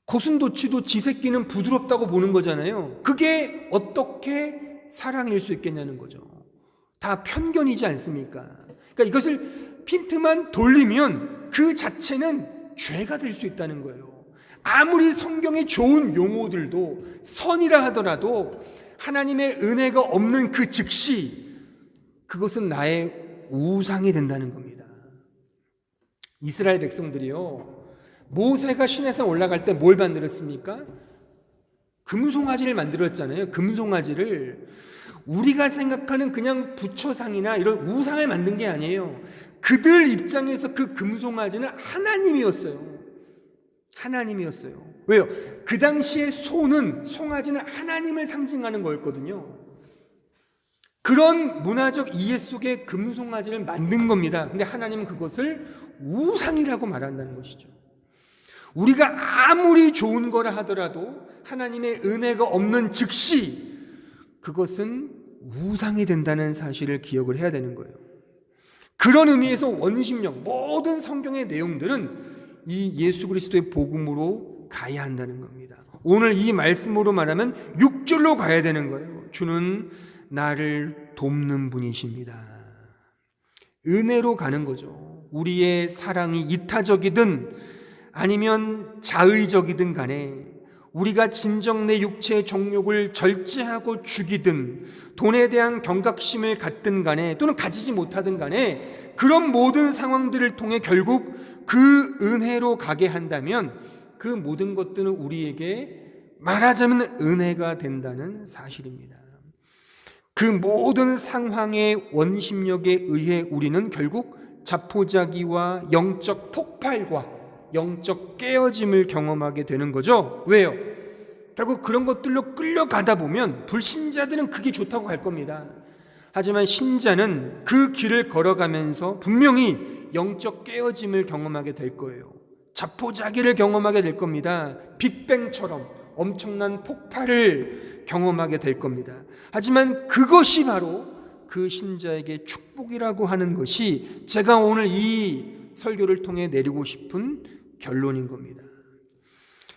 Speaker 1: 고슴도치도 지 새끼는 부드럽다고 보는 거잖아요. 그게 어떻게 사랑일 수 있겠냐는 거죠. 다 편견이지 않습니까? 그러니까 이것을 핀트만 돌리면 그 자체는 죄가 될 수 있다는 거예요. 아무리 성경에 좋은 용어들도 선이라 하더라도 하나님의 은혜가 없는 그 즉시 그것은 나의 우상이 된다는 겁니다. 이스라엘 백성들이요, 모세가 시내산 올라갈 때 뭘 만들었습니까? 금송아지를 만들었잖아요. 금송아지를. 우리가 생각하는 그냥 부처상이나 이런 우상을 만든 게 아니에요. 그들 입장에서 그 금송아지는 하나님이었어요. 하나님이었어요. 왜요? 그 당시에 송아지는 하나님을 상징하는 거였거든요. 그런 문화적 이해 속에 금송아지를 만든 겁니다. 근데 하나님은 그것을 우상이라고 말한다는 것이죠. 우리가 아무리 좋은 거라 하더라도 하나님의 은혜가 없는 즉시 그것은 우상이 된다는 사실을 기억을 해야 되는 거예요. 그런 의미에서 원심력, 모든 성경의 내용들은 이 예수 그리스도의 복음으로 가야 한다는 겁니다. 오늘 이 말씀으로 말하면 6절로 가야 되는 거예요. 주는 나를 돕는 분이십니다. 은혜로 가는 거죠. 우리의 사랑이 이타적이든 아니면 자의적이든 간에 우리가 진정 내 육체의 정욕을 절제하고 죽이든 돈에 대한 경각심을 갖든 간에 또는 가지지 못하든 간에 그런 모든 상황들을 통해 결국 그 은혜로 가게 한다면 그 모든 것들은 우리에게 말하자면 은혜가 된다는 사실입니다. 그 모든 상황의 원심력에 의해 우리는 결국 자포자기와 영적 폭발과 영적 깨어짐을 경험하게 되는 거죠. 왜요? 결국 그런 것들로 끌려가다 보면 불신자들은 그게 좋다고 갈 겁니다. 하지만 신자는 그 길을 걸어가면서 분명히 영적 깨어짐을 경험하게 될 거예요. 자포자기를 경험하게 될 겁니다. 빅뱅처럼 엄청난 폭발을 경험하게 될 겁니다. 하지만 그것이 바로 그 신자에게 축복이라고 하는 것이 제가 오늘 이 설교를 통해 내리고 싶은 결론인 겁니다.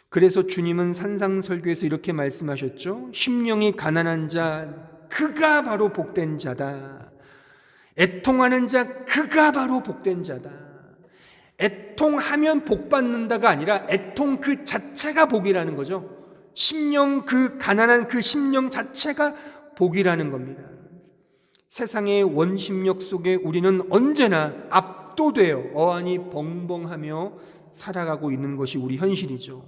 Speaker 1: 그래서 주님은 산상설교에서 이렇게 말씀하셨죠. 심령이 가난한 자 그가 바로 복된 자다. 애통하는 자 그가 바로 복된 자다. 애통하면 복 받는다가 아니라 애통 그 자체가 복이라는 거죠. 심령 그 가난한 그 심령 자체가 복이라는 겁니다. 세상의 원심력 속에 우리는 언제나 압도되어 어안이 벙벙하며 살아가고 있는 것이 우리 현실이죠.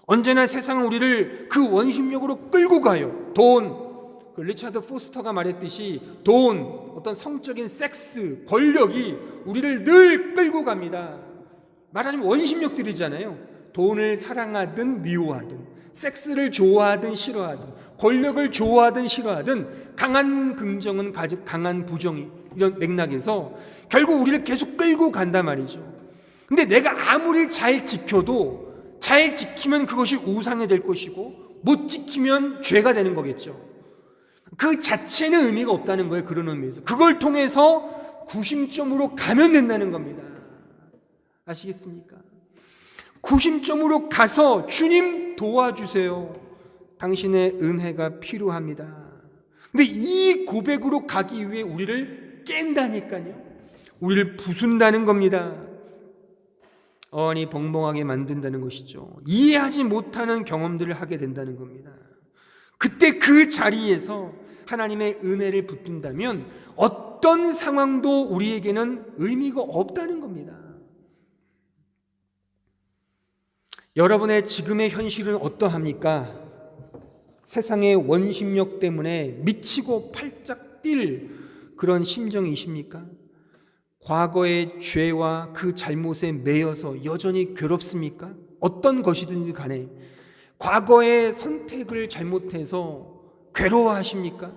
Speaker 1: 언제나 세상은 우리를 그 원심력으로 끌고 가요. 돈, 그 리차드 포스터가 말했듯이 돈, 어떤 성적인 섹스, 권력이 우리를 늘 끌고 갑니다. 말하자면 원심력들이잖아요. 돈을 사랑하든 미워하든, 섹스를 좋아하든 싫어하든, 권력을 좋아하든 싫어하든, 강한 긍정은 강한 부정이 이런 맥락에서 결국 우리를 계속 끌고 간단 말이죠. 근데 내가 아무리 잘 지켜도 잘 지키면 그것이 우상이 될 것이고 못 지키면 죄가 되는 거겠죠. 그 자체는 의미가 없다는 거예요. 그런 의미에서 그걸 통해서 구심점으로 가면 된다는 겁니다. 아시겠습니까? 구심점으로 가서 주님 도와주세요. 당신의 은혜가 필요합니다. 근데 이 고백으로 가기 위해 우리를 깬다니까요. 우리를 부순다는 겁니다. 어안이 벙벙하게 만든다는 것이죠. 이해하지 못하는 경험들을 하게 된다는 겁니다. 그때 그 자리에서 하나님의 은혜를 붙든다면 어떤 상황도 우리에게는 의미가 없다는 겁니다. 여러분의 지금의 현실은 어떠합니까? 세상의 원심력 때문에 미치고 팔짝 뛸 그런 심정이십니까? 과거의 죄와 그 잘못에 매여서 여전히 괴롭습니까? 어떤 것이든지 간에 과거의 선택을 잘못해서 괴로워하십니까?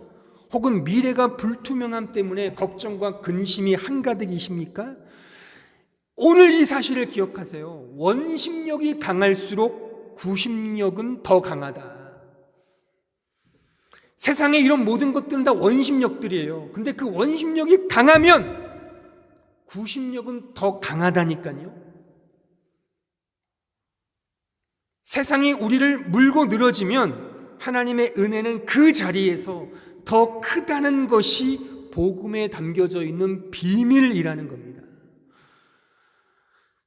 Speaker 1: 혹은 미래가 불투명함 때문에 걱정과 근심이 한가득이십니까? 오늘 이 사실을 기억하세요. 원심력이 강할수록 구심력은 더 강하다. 세상에 이런 모든 것들은 다 원심력들이에요. 근데 그 원심력이 강하면 구심력은 더 강하다니까요. 세상이 우리를 물고 늘어지면 하나님의 은혜는 그 자리에서 더 크다는 것이 복음에 담겨져 있는 비밀이라는 겁니다.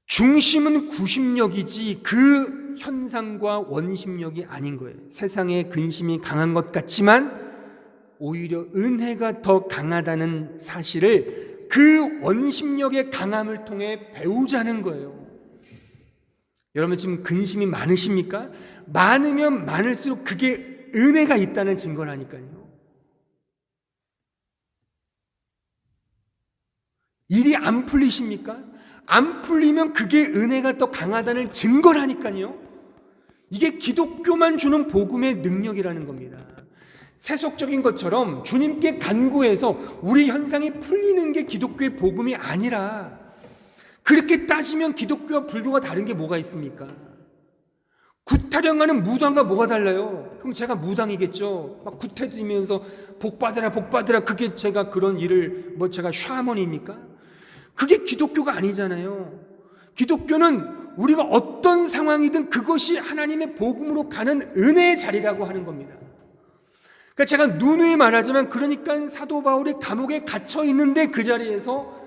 Speaker 1: 중심은 구심력이지 그 현상과 원심력이 아닌 거예요. 세상의 근심이 강한 것 같지만 오히려 은혜가 더 강하다는 사실을 그 원심력의 강함을 통해 배우자는 거예요. 여러분 지금 근심이 많으십니까? 많으면 많을수록 그게 은혜가 있다는 증거라니까요. 일이 안 풀리십니까? 안 풀리면 그게 은혜가 더 강하다는 증거라니까요. 이게 기독교만 주는 복음의 능력이라는 겁니다. 세속적인 것처럼 주님께 간구해서 우리 현상이 풀리는 게 기독교의 복음이 아니라, 그렇게 따지면 기독교와 불교가 다른 게 뭐가 있습니까? 구타령하는 무당과 뭐가 달라요? 그럼 제가 무당이겠죠. 막 구태지면서 복 받으라 복 받으라, 그게 제가 그런 일을 제가 샤머니입니까? 그게 기독교가 아니잖아요. 기독교는 우리가 어떤 상황이든 그것이 하나님의 복음으로 가는 은혜의 자리라고 하는 겁니다. 그러니까 제가 누누이 말하지만, 그러니까 사도 바울이 감옥에 갇혀 있는데 그 자리에서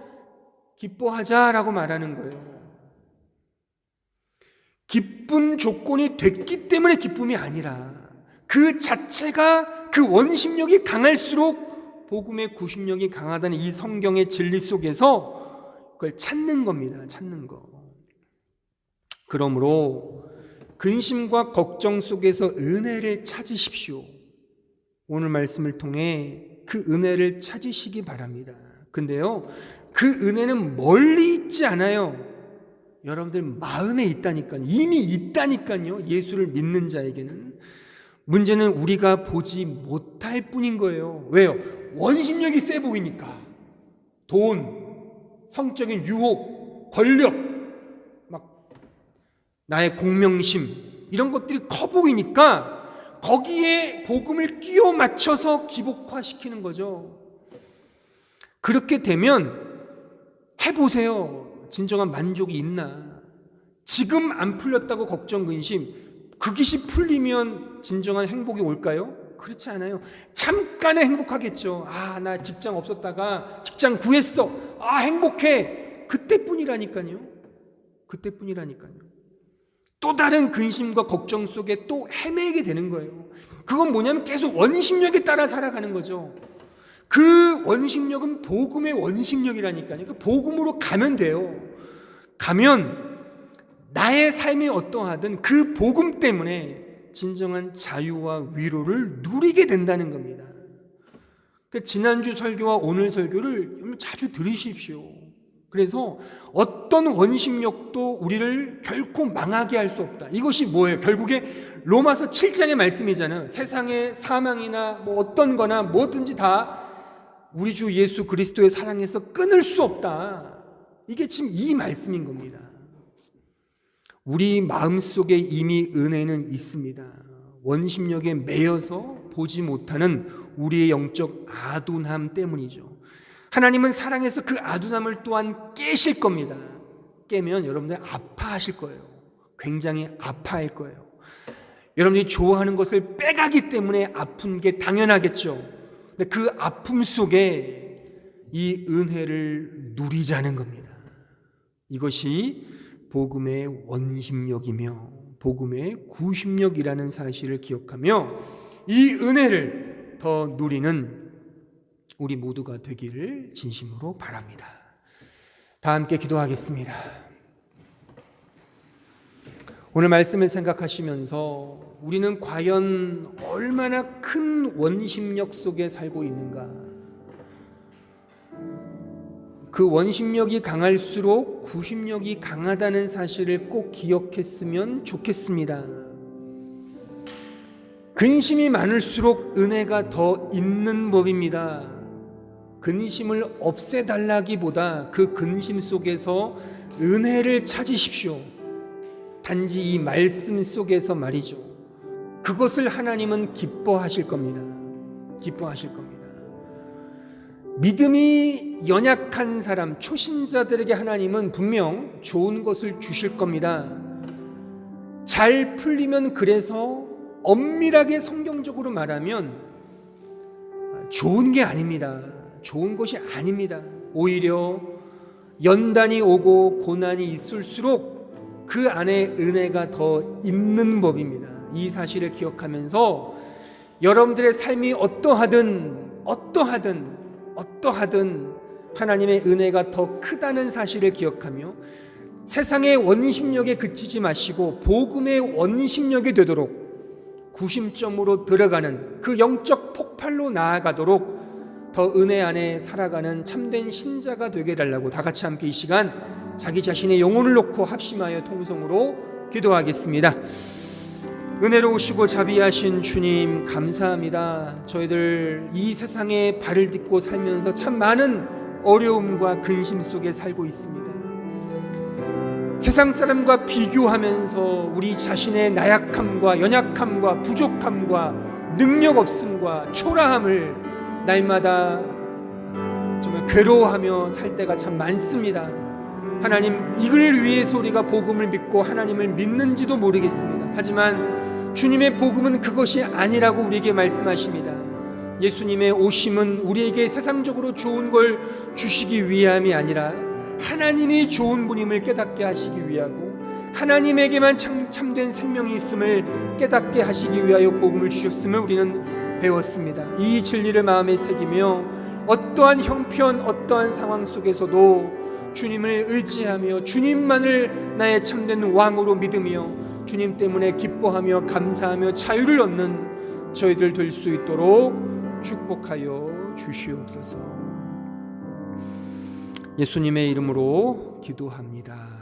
Speaker 1: 기뻐하자라고 말하는 거예요. 기쁜 조건이 됐기 때문에 기쁨이 아니라 그 자체가, 그 원심력이 강할수록 복음의 구심력이 강하다는 이 성경의 진리 속에서 그걸 찾는 겁니다. 찾는 거. 그러므로 근심과 걱정 속에서 은혜를 찾으십시오. 오늘 말씀을 통해 그 은혜를 찾으시기 바랍니다. 근데요, 그 은혜는 멀리 있지 않아요. 여러분들 마음에 있다니까요. 이미 있다니까요. 예수를 믿는 자에게는. 문제는 우리가 보지 못할 뿐인 거예요. 왜요? 원심력이 세 보이니까. 돈, 성적인 유혹, 권력, 막 나의 공명심, 이런 것들이 커 보이니까 거기에 복음을 끼워 맞춰서 기복화시키는 거죠. 그렇게 되면 해보세요. 진정한 만족이 있나? 지금 안 풀렸다고 걱정, 근심, 그 깃이 풀리면 진정한 행복이 올까요? 그렇지 않아요. 잠깐의 행복하겠죠. 나 직장 없었다가 직장 구했어. 행복해. 그때뿐이라니까요. 그때뿐이라니까요. 또 다른 근심과 걱정 속에 또 헤매게 되는 거예요. 그건 뭐냐면 계속 원심력에 따라 살아가는 거죠. 그 원심력은 복음의 원심력이라니까요. 그 복음으로 가면 돼요. 가면 나의 삶이 어떠하든 그 복음 때문에 진정한 자유와 위로를 누리게 된다는 겁니다. 지난주 설교와 오늘 설교를 자주 들으십시오. 그래서 어떤 원심력도 우리를 결코 망하게 할 수 없다. 이것이 뭐예요? 결국에 로마서 7장의 말씀이잖아요. 세상의 사망이나 어떤 거나 뭐든지 다 우리 주 예수 그리스도의 사랑에서 끊을 수 없다. 이게 지금 이 말씀인 겁니다. 우리 마음속에 이미 은혜는 있습니다. 원심력에 매여서 보지 못하는 우리의 영적 아둔함 때문이죠. 하나님은 사랑해서 그 아둔함을 또한 깨실 겁니다. 깨면 여러분들 아파하실 거예요. 굉장히 아파할 거예요. 여러분들이 좋아하는 것을 빼가기 때문에 아픈 게 당연하겠죠. 근데 그 아픔 속에 이 은혜를 누리자는 겁니다. 이것이 복음의 원심력이며 복음의 구심력이라는 사실을 기억하며 이 은혜를 더 누리는 우리 모두가 되기를 진심으로 바랍니다. 다 함께 기도하겠습니다. 오늘 말씀을 생각하시면서 우리는 과연 얼마나 큰 원심력 속에 살고 있는가? 그 원심력이 강할수록 구심력이 강하다는 사실을 꼭 기억했으면 좋겠습니다. 근심이 많을수록 은혜가 더 있는 법입니다. 근심을 없애달라기보다 그 근심 속에서 은혜를 찾으십시오. 단지 이 말씀 속에서 말이죠. 그것을 하나님은 기뻐하실 겁니다. 기뻐하실 겁니다. 믿음이 연약한 사람, 초신자들에게 하나님은 분명 좋은 것을 주실 겁니다. 잘 풀리면, 그래서 엄밀하게 성경적으로 말하면 좋은 게 아닙니다. 좋은 것이 아닙니다. 오히려 연단이 오고 고난이 있을수록 그 안에 은혜가 더 있는 법입니다. 이 사실을 기억하면서 여러분들의 삶이 어떠하든 하나님의 은혜가 더 크다는 사실을 기억하며 세상의 원심력에 그치지 마시고 복음의 원심력이 되도록 구심점으로 들어가는 그 영적 폭발로 나아가도록 더 은혜 안에 살아가는 참된 신자가 되게 해달라고 다 같이 함께 이 시간 자기 자신의 영혼을 놓고 합심하여 통성으로 기도하겠습니다. 은혜로우시고 자비하신 주님 감사합니다. 저희들 이 세상에 발을 딛고 살면서 참 많은 어려움과 근심 속에 살고 있습니다. 세상 사람과 비교하면서 우리 자신의 나약함과 연약함과 부족함과 능력 없음과 초라함을 날마다 정말 괴로워하며 살 때가 참 많습니다. 하나님, 이걸 위해서 우리가 복음을 믿고 하나님을 믿는지도 모르겠습니다. 하지만 주님의 복음은 그것이 아니라고 우리에게 말씀하십니다. 예수님의 오심은 우리에게 세상적으로 좋은 걸 주시기 위함이 아니라 하나님이 좋은 분임을 깨닫게 하시기 위하고 하나님에게만 참된 생명이 있음을 깨닫게 하시기 위하여 복음을 주셨음을 우리는 배웠습니다. 이 진리를 마음에 새기며 어떠한 형편, 어떠한 상황 속에서도 주님을 의지하며 주님만을 나의 참된 왕으로 믿으며 주님 때문에 기뻐하며 감사하며 자유를 얻는 저희들 될 수 있도록 축복하여 주시옵소서. 예수님의 이름으로 기도합니다.